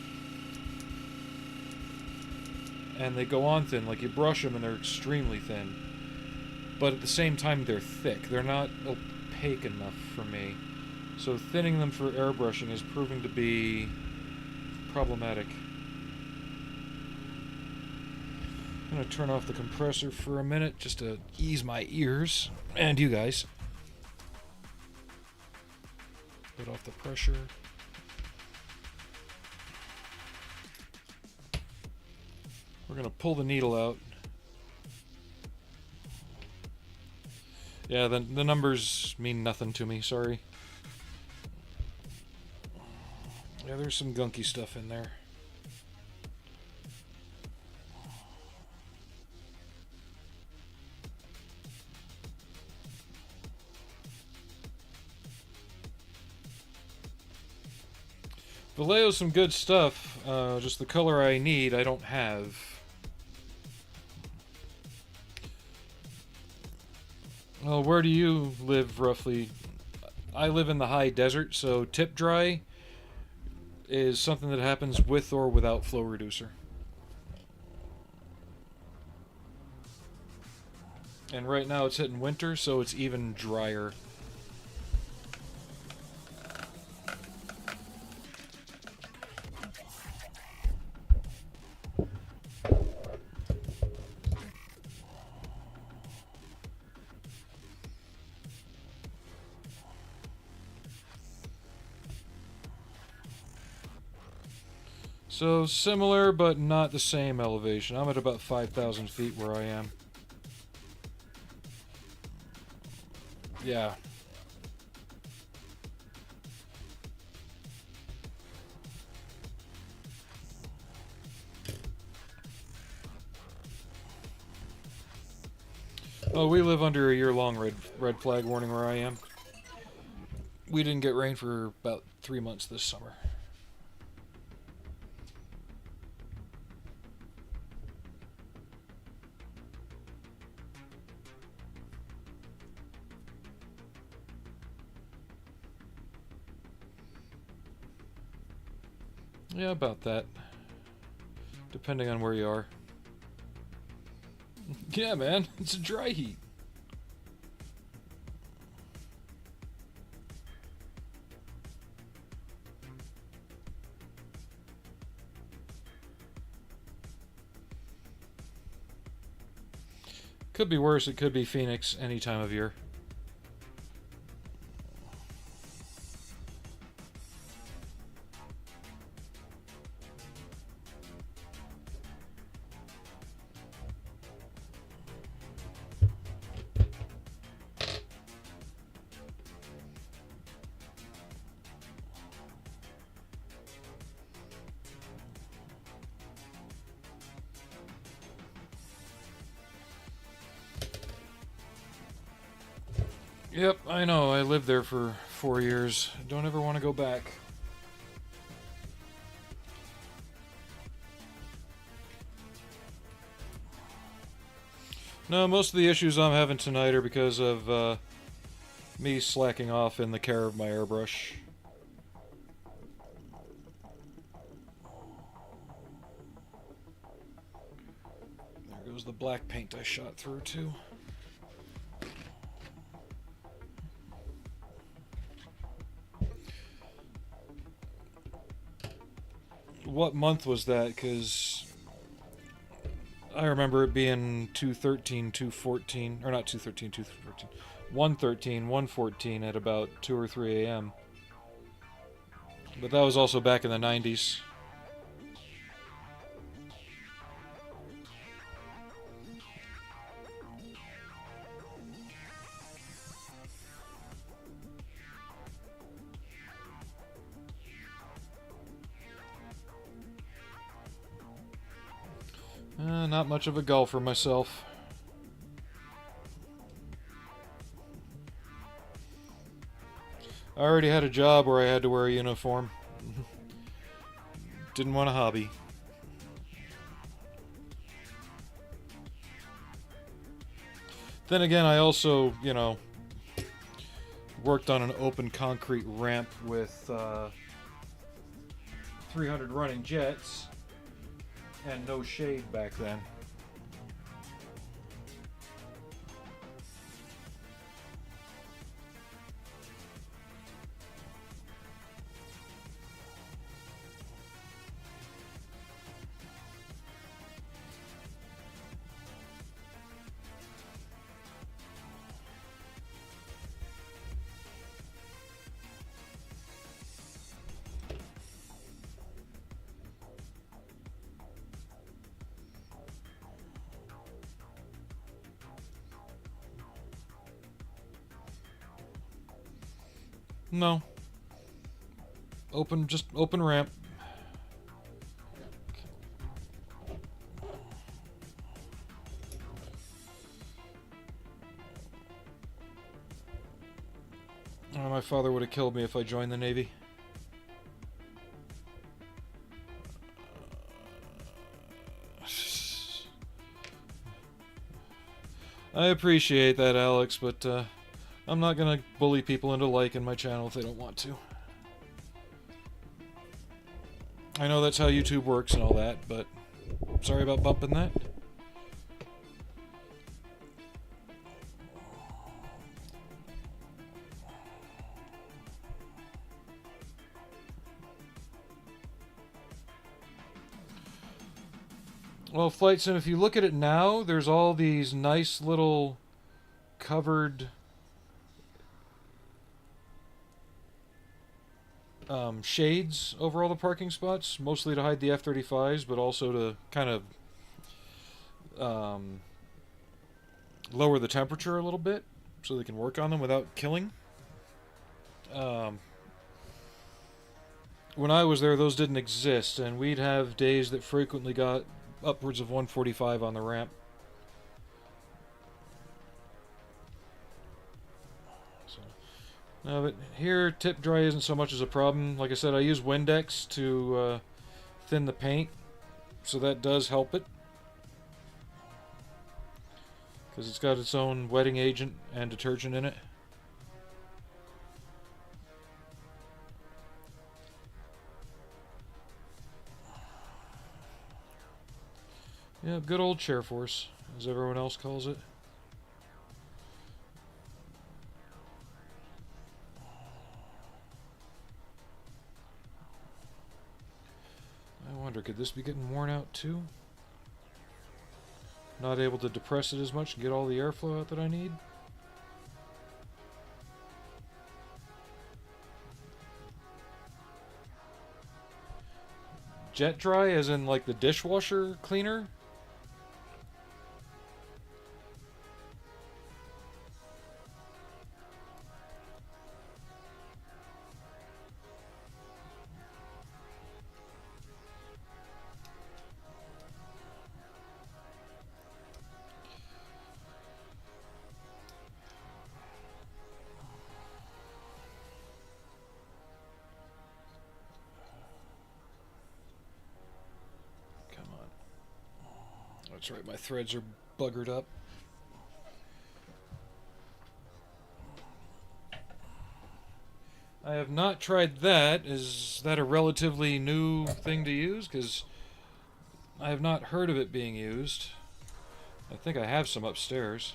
and they go on thin. Like, you brush them and they're extremely thin, but at the same time they're thick. They're not opaque enough for me, so thinning them for airbrushing is proving to be problematic. I'm going to turn off the compressor for a minute just to ease my ears and you guys. Let off the pressure. We're going to pull the needle out. Yeah, the numbers mean nothing to me, sorry. Yeah, there's some gunky stuff in there. Vallejo's some good stuff, just the color I need I don't have. Well, where do you live roughly? I live in the high desert, so tip dry is something that happens with or without flow reducer. And right now it's hitting winter, so it's even drier. So similar, but not the same elevation. I'm at about 5,000 feet where I am. Yeah. Oh, we live under a year-long red flag warning where I am. We didn't get rain for about 3 months this summer. Yeah, about that. Depending on where you are. Yeah, man, it's a dry heat. Could be worse, it could be Phoenix any time of year. Yep, I know. I lived there for 4 years. Don't ever want to go back. No, most of the issues I'm having tonight are because of me slacking off in the care of my airbrush. There goes the black paint I shot through, too. What month was that? Because I remember it being 213, 214, or not 213, 214, 113, 114 at about 2 or 3 a.m. But that was also back in the 90s. Not much of a golfer myself. I already had a job where I had to wear a uniform. Didn't want a hobby. Then again, I also, worked on an open concrete ramp with 300 running jets and no shade back then. No. Just open ramp. Oh, my father would have killed me if I joined the Navy. I appreciate that, Alex, but I'm not gonna bully people into liking my channel if they don't want to. I know that's how YouTube works and all that, but sorry about bumping that. Well, Flight Sim, if you look at it now, there's all these nice little covered shades over all the parking spots, mostly to hide the F-35s, but also to kind of lower the temperature a little bit so they can work on them without killing. When I was there, those didn't exist, and we'd have days that frequently got upwards of 145 on the ramp. No, but here tip dry isn't so much as a problem. Like I said, I use Windex to thin the paint, so that does help it. Because it's got its own wetting agent and detergent in it. Yeah, good old chair force, as everyone else calls it. I wonder, could this be getting worn out too? Not able to depress it as much and get all the airflow out that I need? Jet dry, as in like the dishwasher cleaner? Come on. That's right, my threads are buggered up. I have not tried that. Is that a relatively new thing to use? Because I have not heard of it being used. I think I have some upstairs.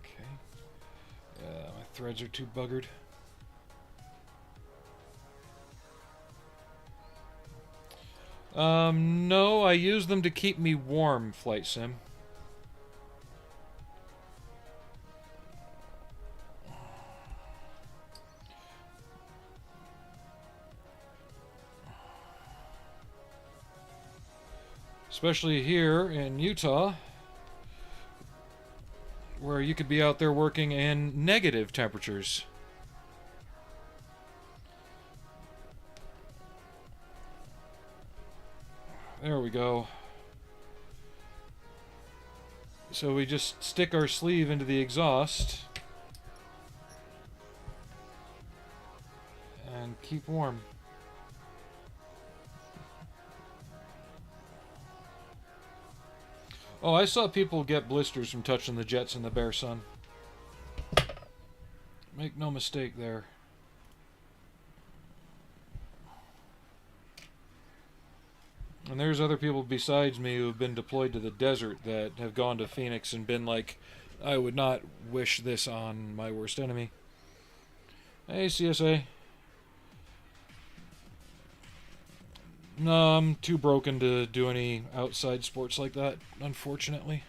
Okay. Yeah, my threads are too buggered. No, I use them to keep me warm, Flight Sim. Especially here in Utah, where you could be out there working in negative temperatures. There we go. So we just stick our sleeve into the exhaust and keep warm. Oh, I saw people get blisters from touching the jets in the bare sun. Make no mistake there. And there's other people besides me who have been deployed to the desert that have gone to Phoenix and been like, I would not wish this on my worst enemy. Hey, CSA. No, I'm too broken to do any outside sports like that, unfortunately.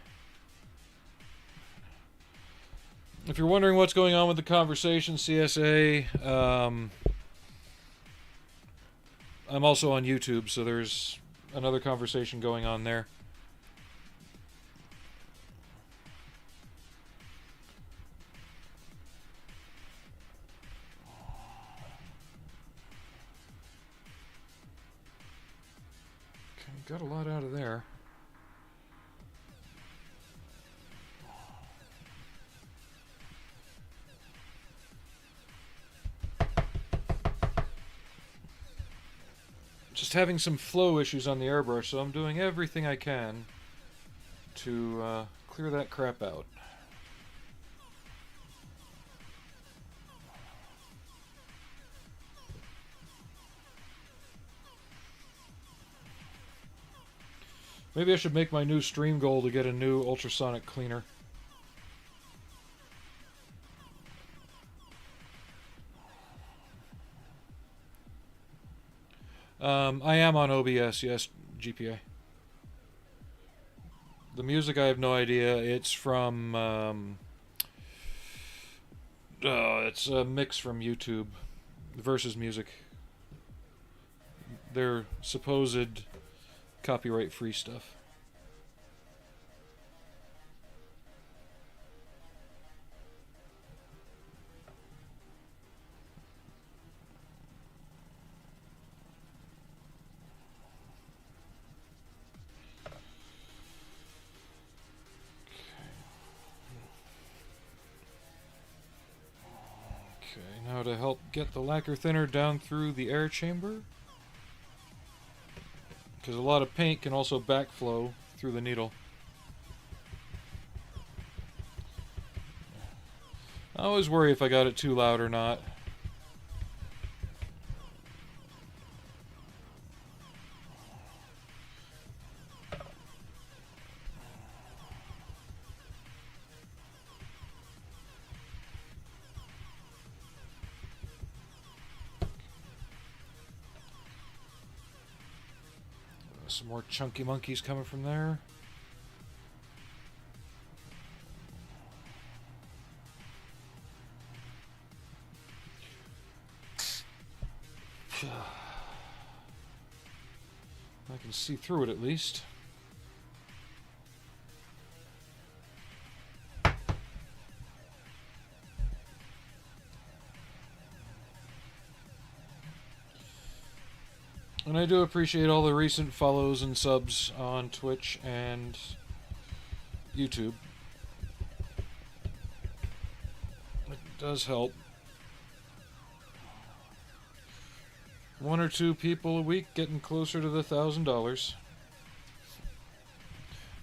If you're wondering what's going on with the conversation, CSA, I'm also on YouTube, so there's another conversation going on there. Okay, got a lot out of there. Just having some flow issues on the airbrush, so I'm doing everything I can to clear that crap out. Maybe I should make my new stream goal to get a new ultrasonic cleaner. I am on OBS, yes, GPA. The music, I have no idea. It's from, it's a mix from YouTube versus music. Their supposed copyright-free stuff. Now to help get the lacquer thinner down through the air chamber, because a lot of paint can also backflow through the needle. I always worry if I got it too loud or not. Some more chunky monkeys coming from there. I can see through it at least. And I do appreciate all the recent follows and subs on Twitch and YouTube. It does help. 1 or 2 people a week getting closer to the $1,000.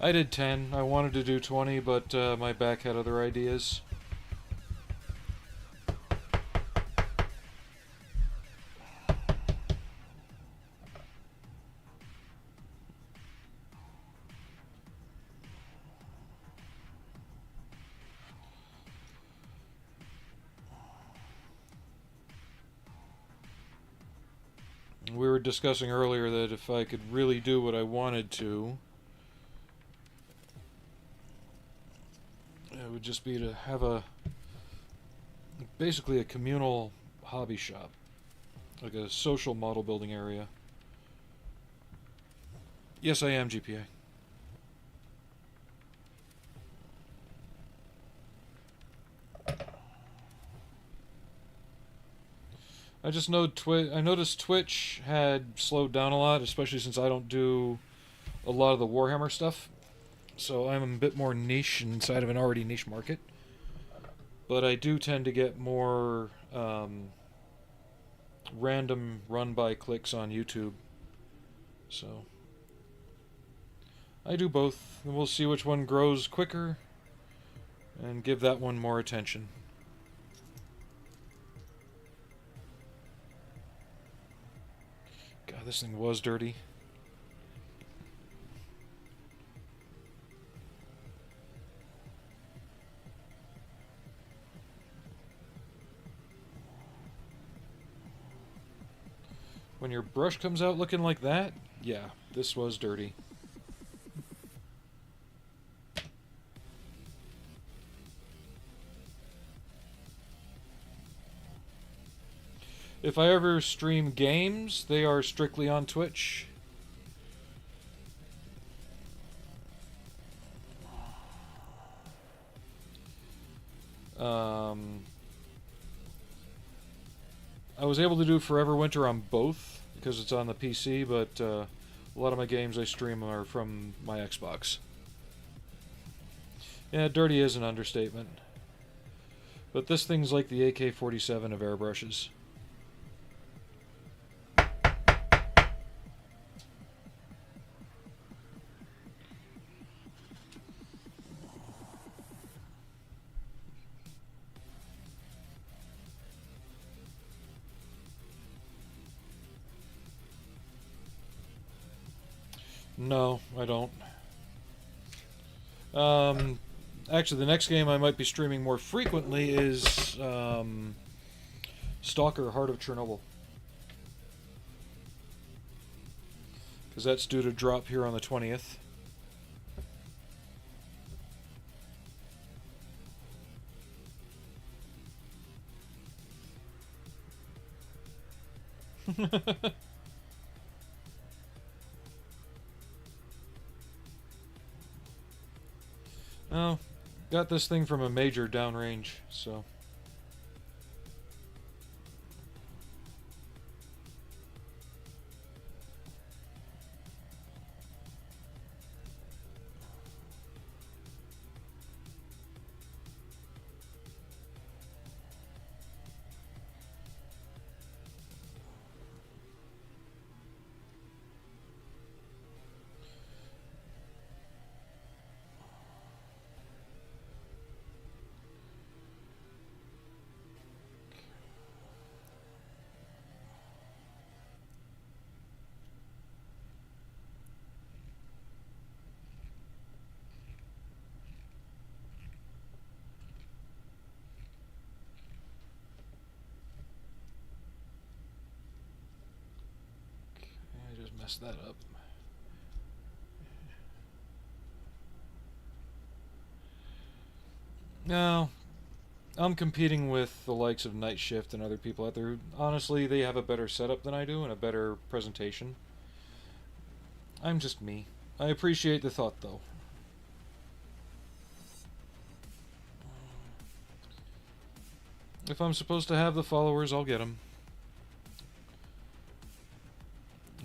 I did 10. I wanted to do 20, but my back had other ideas. We were discussing earlier that if I could really do what I wanted to, it would just be to have basically a communal hobby shop, like a social model building area. Yes, I am GPA. I just know I noticed Twitch had slowed down a lot, especially since I don't do a lot of the Warhammer stuff. So I'm a bit more niche inside of an already niche market. But I do tend to get more random run-by clicks on YouTube. So I do both, and we'll see which one grows quicker and give that one more attention. God, this thing was dirty. When your brush comes out looking like that, yeah, this was dirty. If I ever stream games, they are strictly on Twitch. I was able to do Forever Winter on both because it's on the PC, but a lot of my games I stream are from my Xbox. Yeah, dirty is an understatement. But this thing's like the AK-47 of airbrushes. No, I don't. Actually, the next game I might be streaming more frequently is Stalker: Heart of Chernobyl. Because that's due to drop here on the 20th. Oh, got this thing from a major downrange, so. mess that up. No, I'm competing with the likes of Night Shift and other people out there. Honestly, they have a better setup than I do and a better presentation. I'm just me. I appreciate the thought, though. If I'm supposed to have the followers, I'll get them.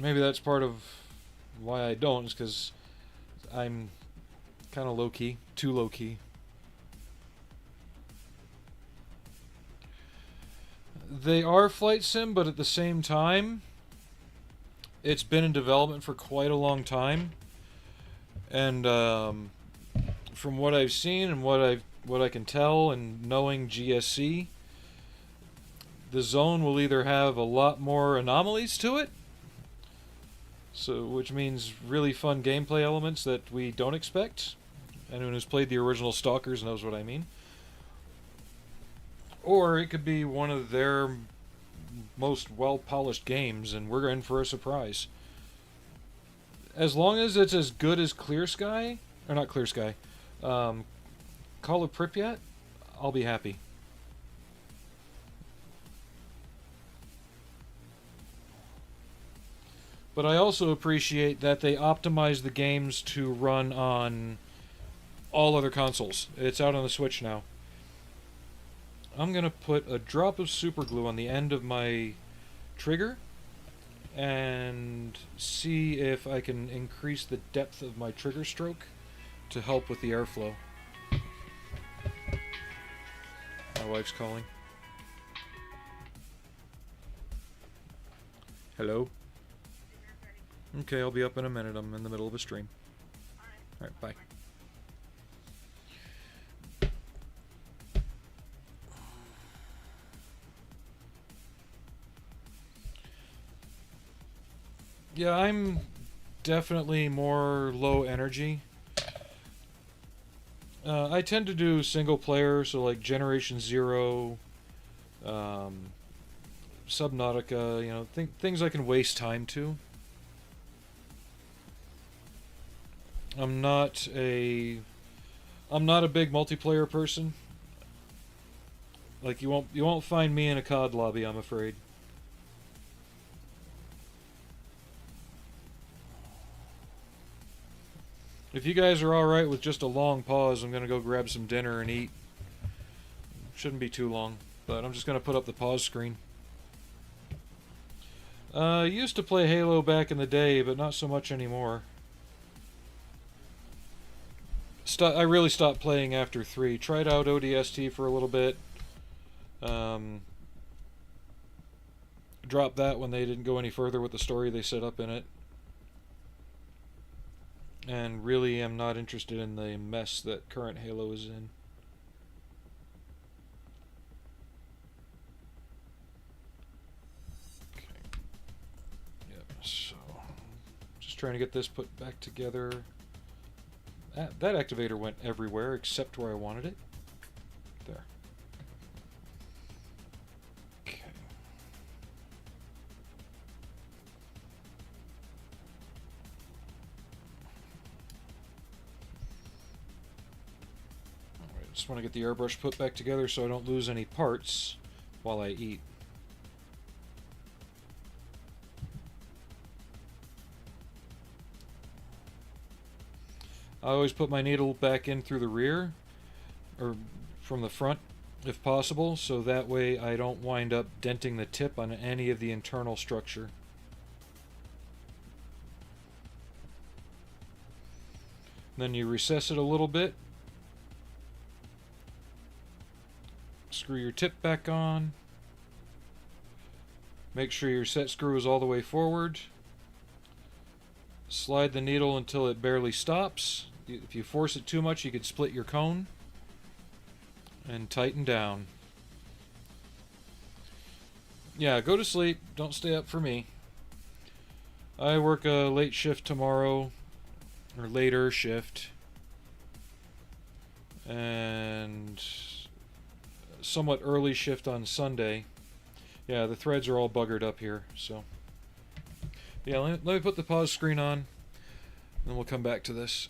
Maybe that's part of why I don't, is because I'm kind of low-key. Too low-key. They are flight sim, but at the same time, it's been in development for quite a long time. And from what I've seen and what I can tell, and knowing GSC, the zone will either have a lot more anomalies to it, so which means really fun gameplay elements that we don't expect. Anyone who's played the original Stalkers knows what I mean. Or it could be one of their most well-polished games, and we're in for a surprise. As long as it's as good as Clear Sky, or not Clear Sky, Call of Pripyat, I'll be happy. But I also appreciate that they optimize the games to run on all other consoles. It's out on the Switch now. I'm going to put a drop of super glue on the end of my trigger and see if I can increase the depth of my trigger stroke to help with the airflow. My wife's calling. Hello? Okay, I'll be up in a minute. I'm in the middle of a stream. Alright, bye. Yeah, I'm definitely more low energy. I tend to do single player, so like Generation Zero, Subnautica, you know, things I can waste time to. I'm not a big multiplayer person. Like you won't find me in a COD lobby, I'm afraid. If you guys are alright with just a long pause, I'm gonna go grab some dinner and eat. Shouldn't be too long, but I'm just gonna put up the pause screen. Used to play Halo back in the day, but not so much anymore. I really stopped playing after 3. Tried out ODST for a little bit. Dropped that when they didn't go any further with the story they set up in it. And really am not interested in the mess that current Halo is in. Okay. Yep, so just trying to get this put back together. That activator went everywhere except where I wanted it. There. Okay. Alright, just want to get the airbrush put back together so I don't lose any parts while I eat. I always put my needle back in through the rear, or from the front, if possible, so that way I don't wind up denting the tip on any of the internal structure. Then you recess it a little bit, screw your tip back on, make sure your set screw is all the way forward, slide the needle until it barely stops. If you force it too much, you could split your cone. And tighten down. Yeah, go to sleep. Don't stay up for me. I work a late shift tomorrow. Or later shift. And somewhat early shift on Sunday. Yeah, the threads are all buggered up here, so... Yeah, let me put the pause screen on, and then we'll come back to this.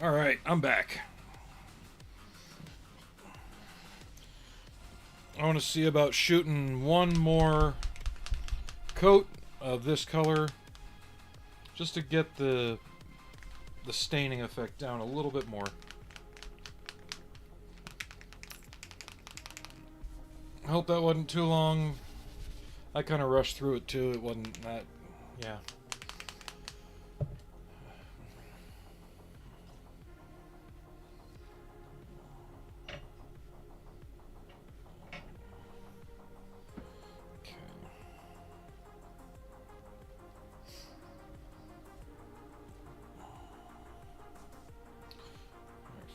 Alright, I'm back. I want to see about shooting one more coat of this color just to get the staining effect down a little bit more. I hope that wasn't too long. I kind of rushed through it too. It wasn't that, yeah.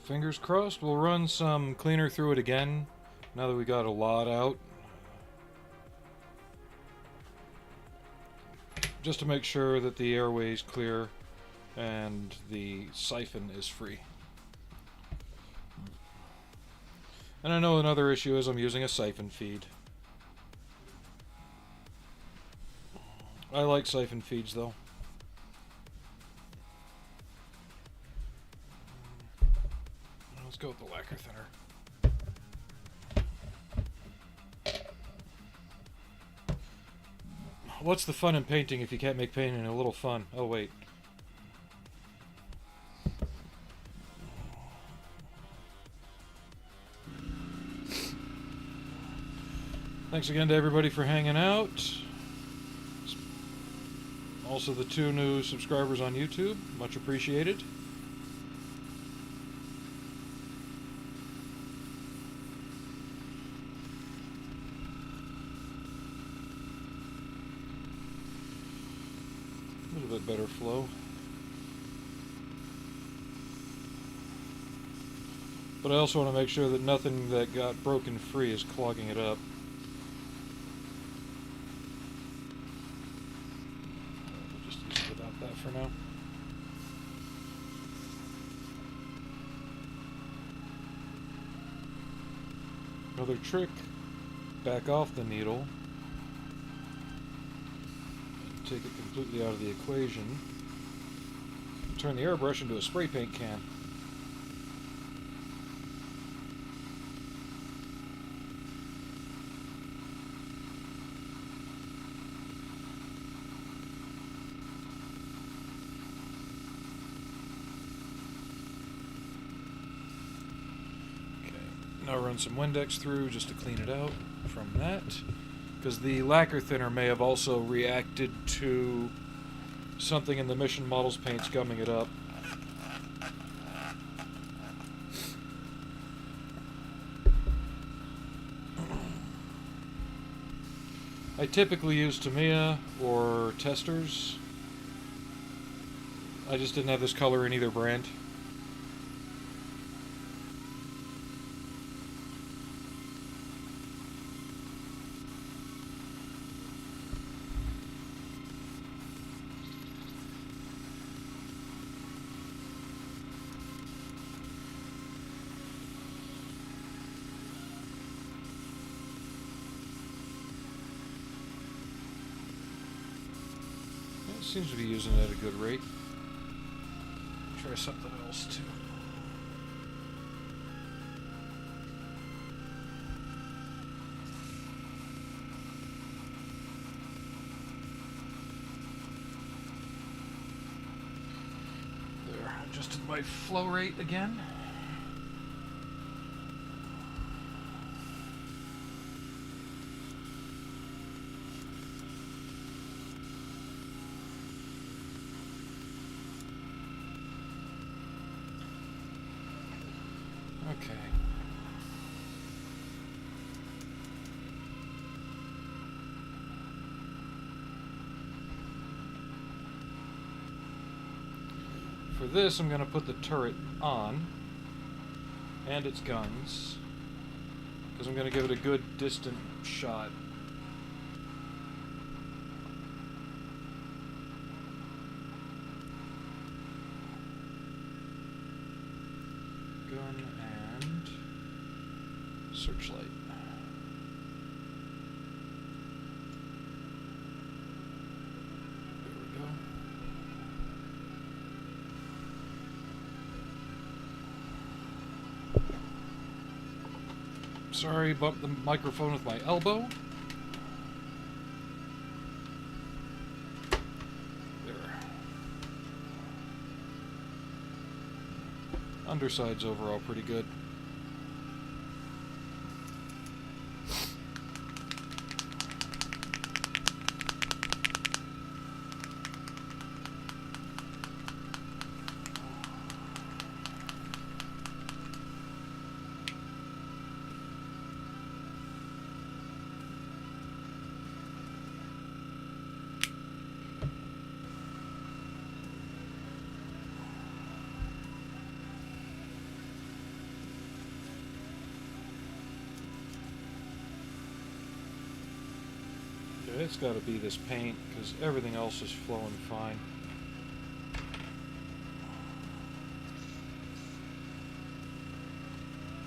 Fingers crossed, we'll run some cleaner through it again, now that we got a lot out. Just to make sure that the airway is clear and the siphon is free. And I know another issue is I'm using a siphon feed. I like siphon feeds though. Let's go with the lacquer thinner. What's the fun in painting if you can't make painting a little fun? Oh wait. Thanks again to everybody for hanging out. Also the 2 new subscribers on YouTube. Much appreciated. A little bit better flow. But I also want to make sure that nothing that got broken free is clogging it up. We'll just use it without that for now. Another trick, back off the needle. Take it completely out of the equation. Turn the airbrush into a spray paint can. Okay, now run some Windex through just to clean it out from that. Because the lacquer thinner may have also reacted to something in the Mission Models paints gumming it up. I typically use Tamiya or Testers. I just didn't have this color in either brand. Seems to be using it at a good rate. Try something else too. There, adjusted my flow rate again. Okay. For this, I'm going to put the turret on and its guns because I'm going to give it a good distant shot. Gun and searchlight. There we go. Sorry, bumped the microphone with my elbow. There. Underside's overall pretty good. It's got to be this paint, because everything else is flowing fine.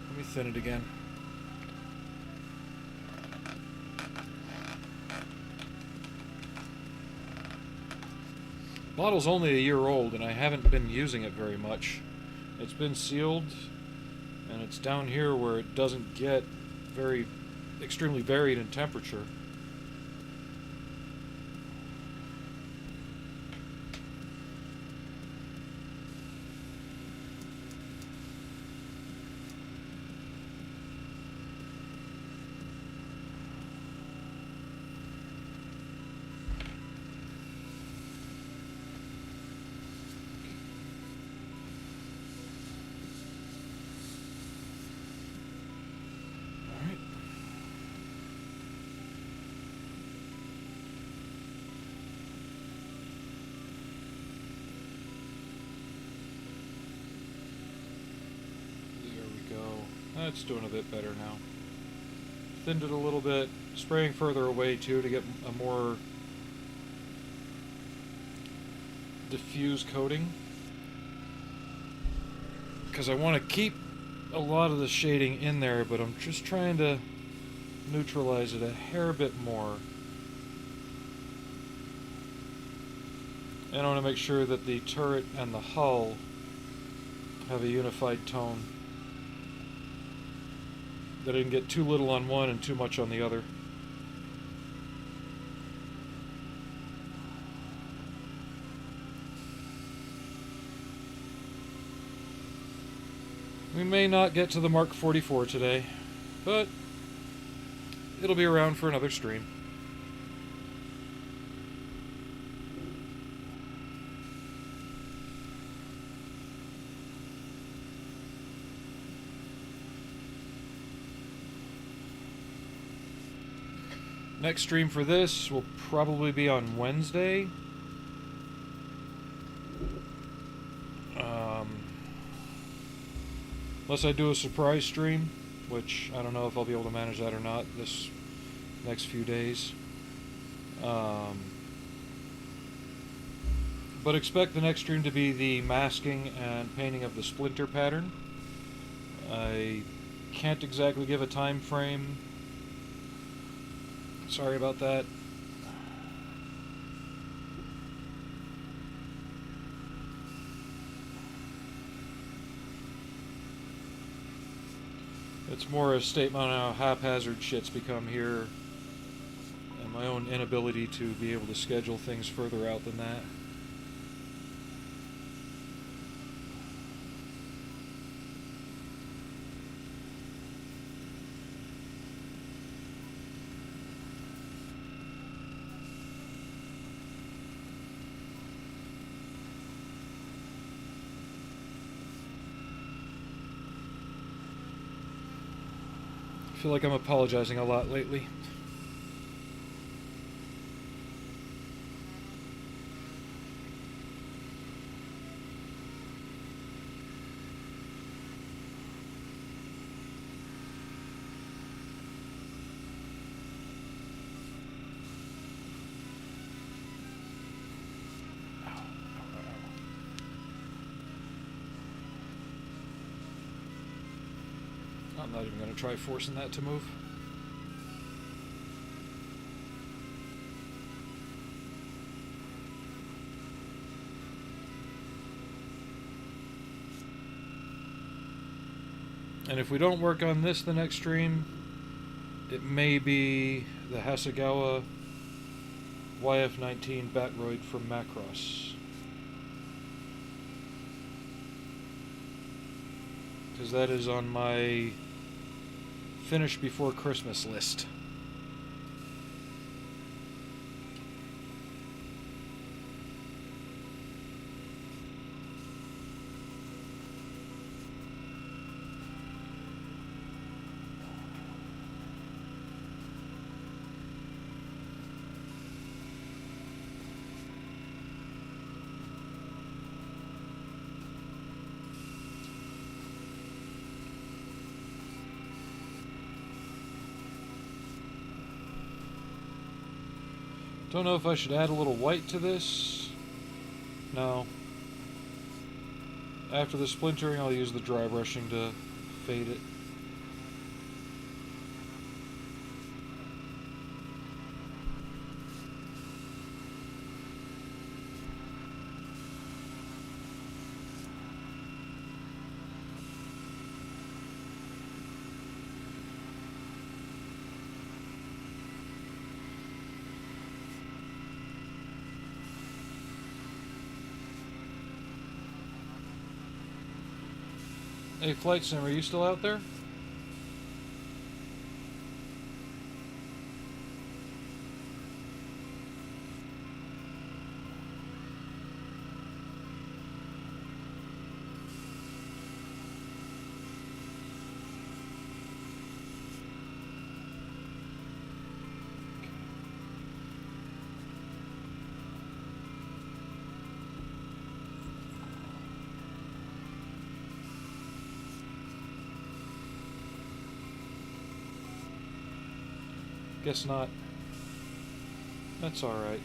Let me thin it again. Bottle's only a year old, and I haven't been using it very much. It's been sealed, and it's down here where it doesn't get very extremely varied in temperature. That's doing a bit better now. Thinned it a little bit, spraying further away too to get a more diffuse coating. Because I want to keep a lot of the shading in there, but I'm just trying to neutralize it a hair bit more. And I want to make sure that the turret and the hull have a unified tone. That I didn't get too little on one and too much on the other. We may not get to the MK44 today, but it'll be around for another stream. Next stream for this will probably be on Wednesday. Unless I do a surprise stream, which I don't know if I'll be able to manage that or not this next few days. But expect the next stream to be the masking and painting of the splinter pattern. I can't exactly give a time frame. Sorry about that. It's more a statement on how haphazard shit's become here, and my own inability to be able to schedule things further out than that. I feel like I'm apologizing a lot lately. I'm not even going to try forcing that to move. And if we don't work on this the next stream, It may be the Hasegawa YF-19 Batroid from Macross. Because that is on my finish before Christmas list. Don't know if I should add a little white to this. No. After the splintering, I'll use the dry brushing to fade it. Hey, Flight Sim, are you still out there? Guess not. That's alright.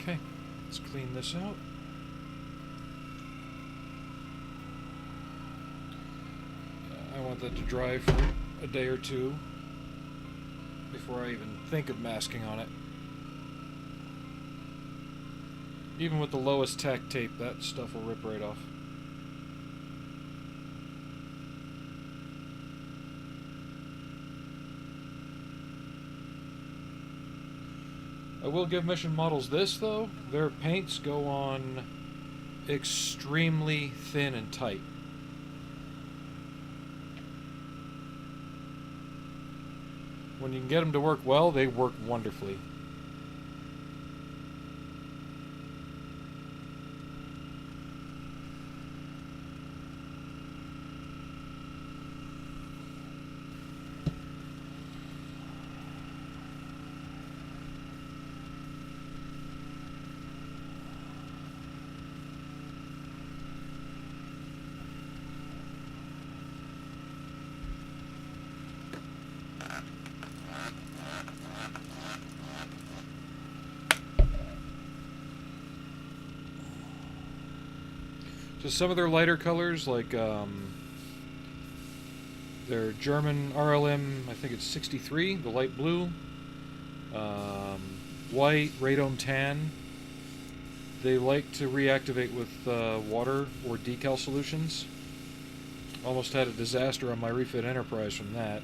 Okay, let's clean this out. I want that to dry for a day or two before I even think of masking on it. Even with the lowest tack tape, that stuff will rip right off. I will give Mission Models this, though. Their paints go on extremely thin and tight. When you can get them to work well, they work wonderfully. Just some of their lighter colors, like their German RLM, I think it's 63, the light blue, white, radome tan. They like to reactivate with water or decal solutions. Almost had a disaster on my refit Enterprise from that.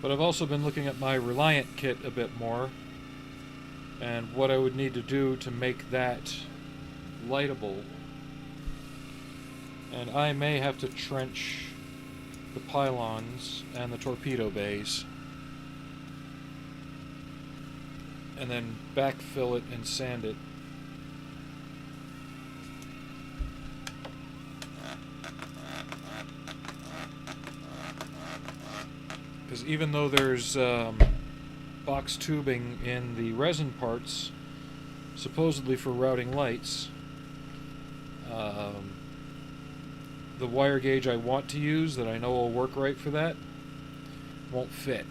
But I've also been looking at my Reliant kit a bit more, and what I would need to do to make that lightable. And I may have to trench the pylons and the torpedo bays, and then backfill it and sand it. Because even though there's box tubing in the resin parts, supposedly for routing lights, the wire gauge I want to use, that I know will work right for that, won't fit.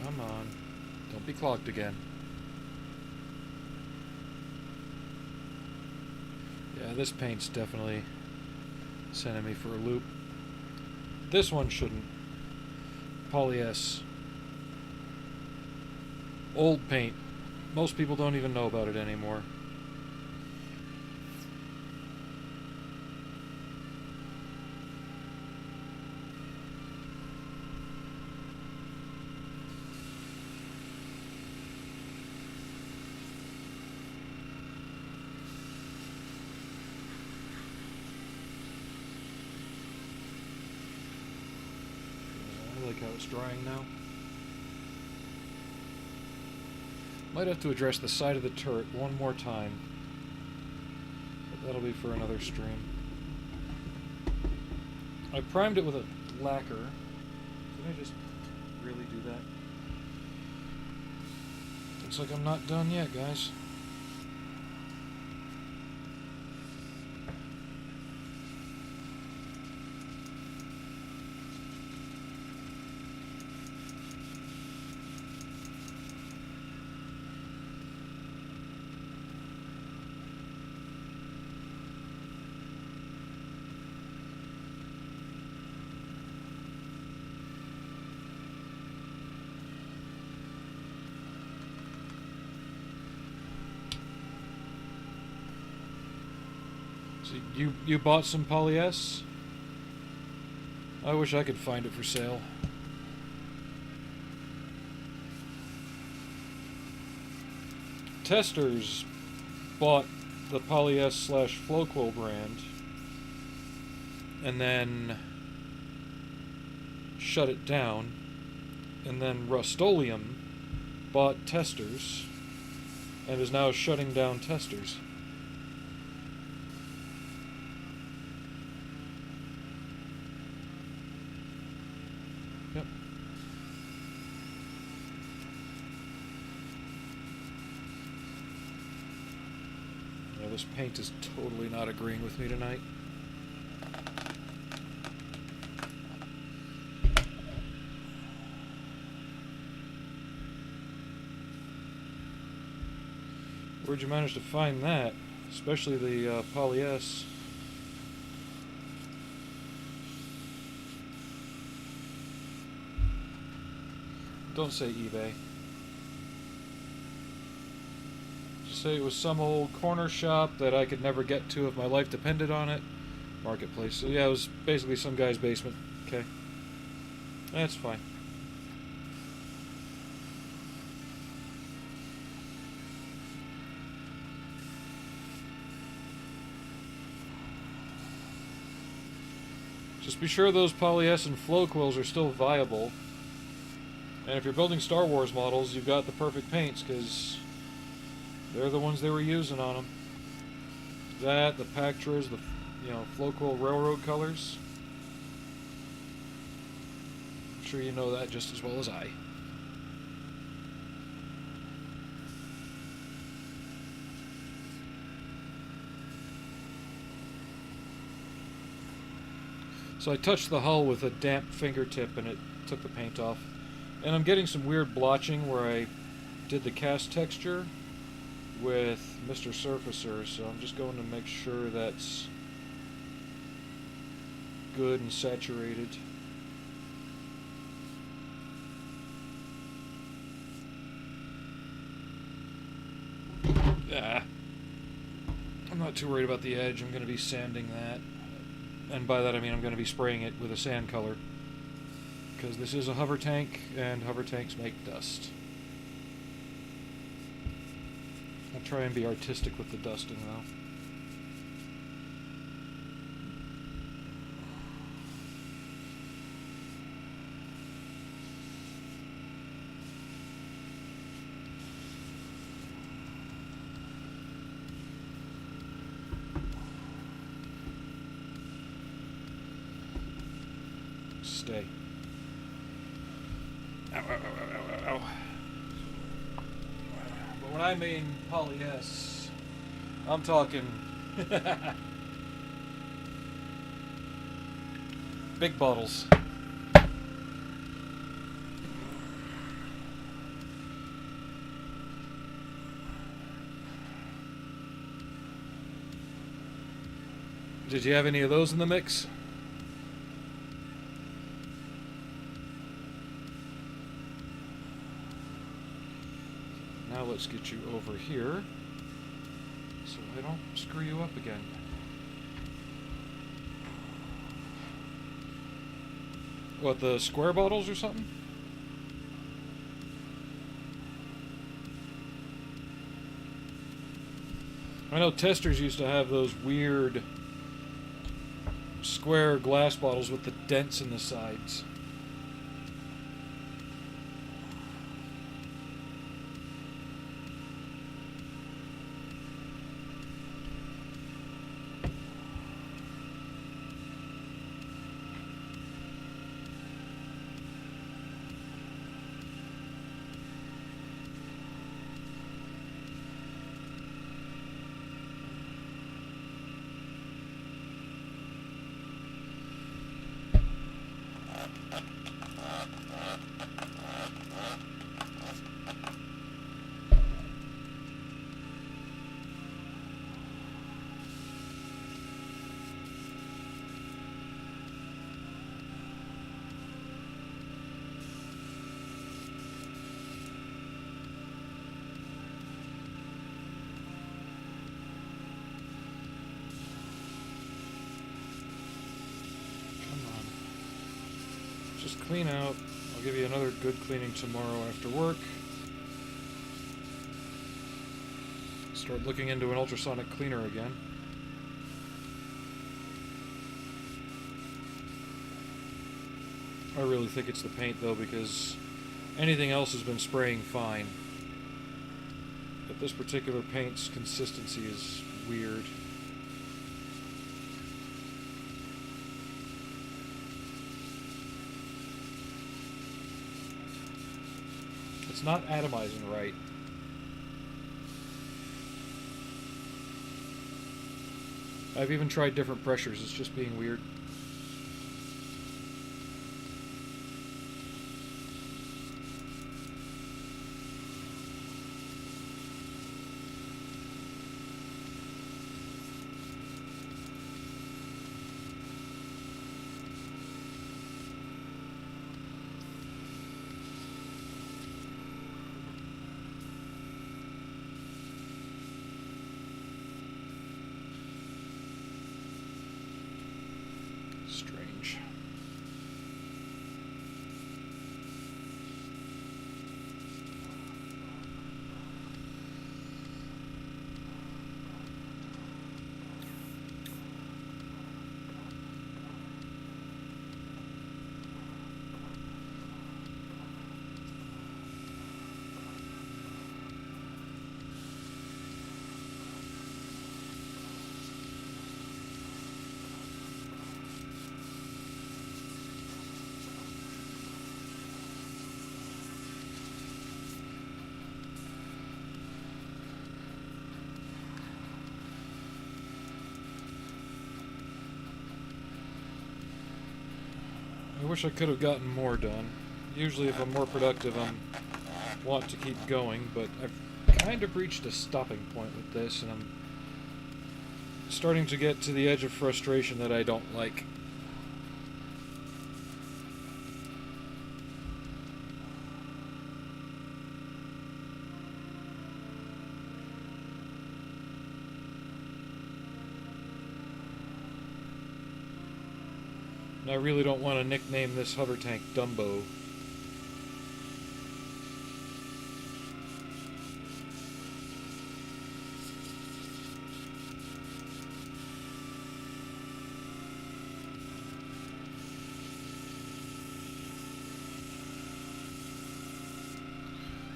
Come on. Don't be clogged again. Yeah, this paint's definitely sending me for a loop. This one shouldn't. Poly-S. Old paint. Most people don't even know about it anymore. I like how it's drying now. Might have to address the side of the turret one more time, but that'll be for another stream. I primed it with a lacquer. Did I just really do that? Looks like I'm not done yet, guys. So you bought some Poly-S? I wish I could find it for sale. Testers bought the Poly-S / Flowquill brand and then shut it down, and then Rust-Oleum bought Testers and is now shutting down Testers. Yep. Yeah, this paint is totally not agreeing with me tonight. Where'd you manage to find that? Especially the Poly-S. Don't say eBay. Just say it was some old corner shop that I could never get to if my life depended on it. Marketplace. So yeah, it was basically some guy's basement. Okay. That's fine. Just be sure those Poly-S and Flowquills are still viable. And if you're building Star Wars models, you've got the perfect paints, because they're the ones they were using on them. That, the Pactras, the Flowquill Railroad colors. I'm sure you know that just as well as I. So I touched the hull with a damp fingertip and it took the paint off. And I'm getting some weird blotching where I did the cast texture with Mr. Surfacer, so I'm just going to make sure that's good and saturated. I'm not too worried about the edge. I'm going to be sanding that. And by that I mean I'm going to be spraying it with a sand color. Because this is a hover tank, and hover tanks make dust. I'll try and be artistic with the dusting, though. Stay. Ow, ow, ow, ow, ow, ow. But when I mean poly-S, I'm talking big bottles. Did you have any of those in the mix? Now let's get you over here so I don't screw you up again. What, the square bottles or something? I know testers used to have those weird square glass bottles with the dents in the sides. Just clean out. I'll give you another good cleaning tomorrow after work. Start looking into an ultrasonic cleaner again. I really think it's the paint though, because anything else has been spraying fine. But this particular paint's consistency is weird. It's not atomizing right. I've even tried different pressures, it's just being weird. Strange. I wish I could have gotten more done. Usually if I'm more productive, I want to keep going, but I've kind of reached a stopping point with this, and I'm starting to get to the edge of frustration that I don't like. And I really don't want to nickname this hover tank Dumbo.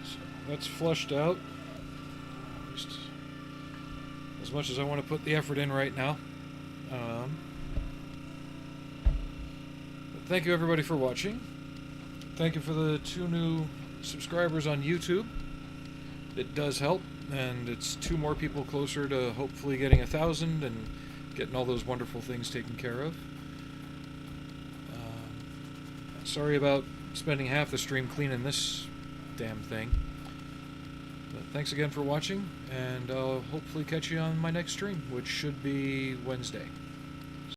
So that's flushed out. At least as much as I want to put the effort in right now. Thank you everybody for watching. Thank you for the 2 new subscribers on YouTube. It does help, and it's 2 more people closer to hopefully getting 1,000 and getting all those wonderful things taken care of. Sorry about spending half the stream cleaning this damn thing. But thanks again for watching, and I'll hopefully catch you on my next stream, which should be Wednesday.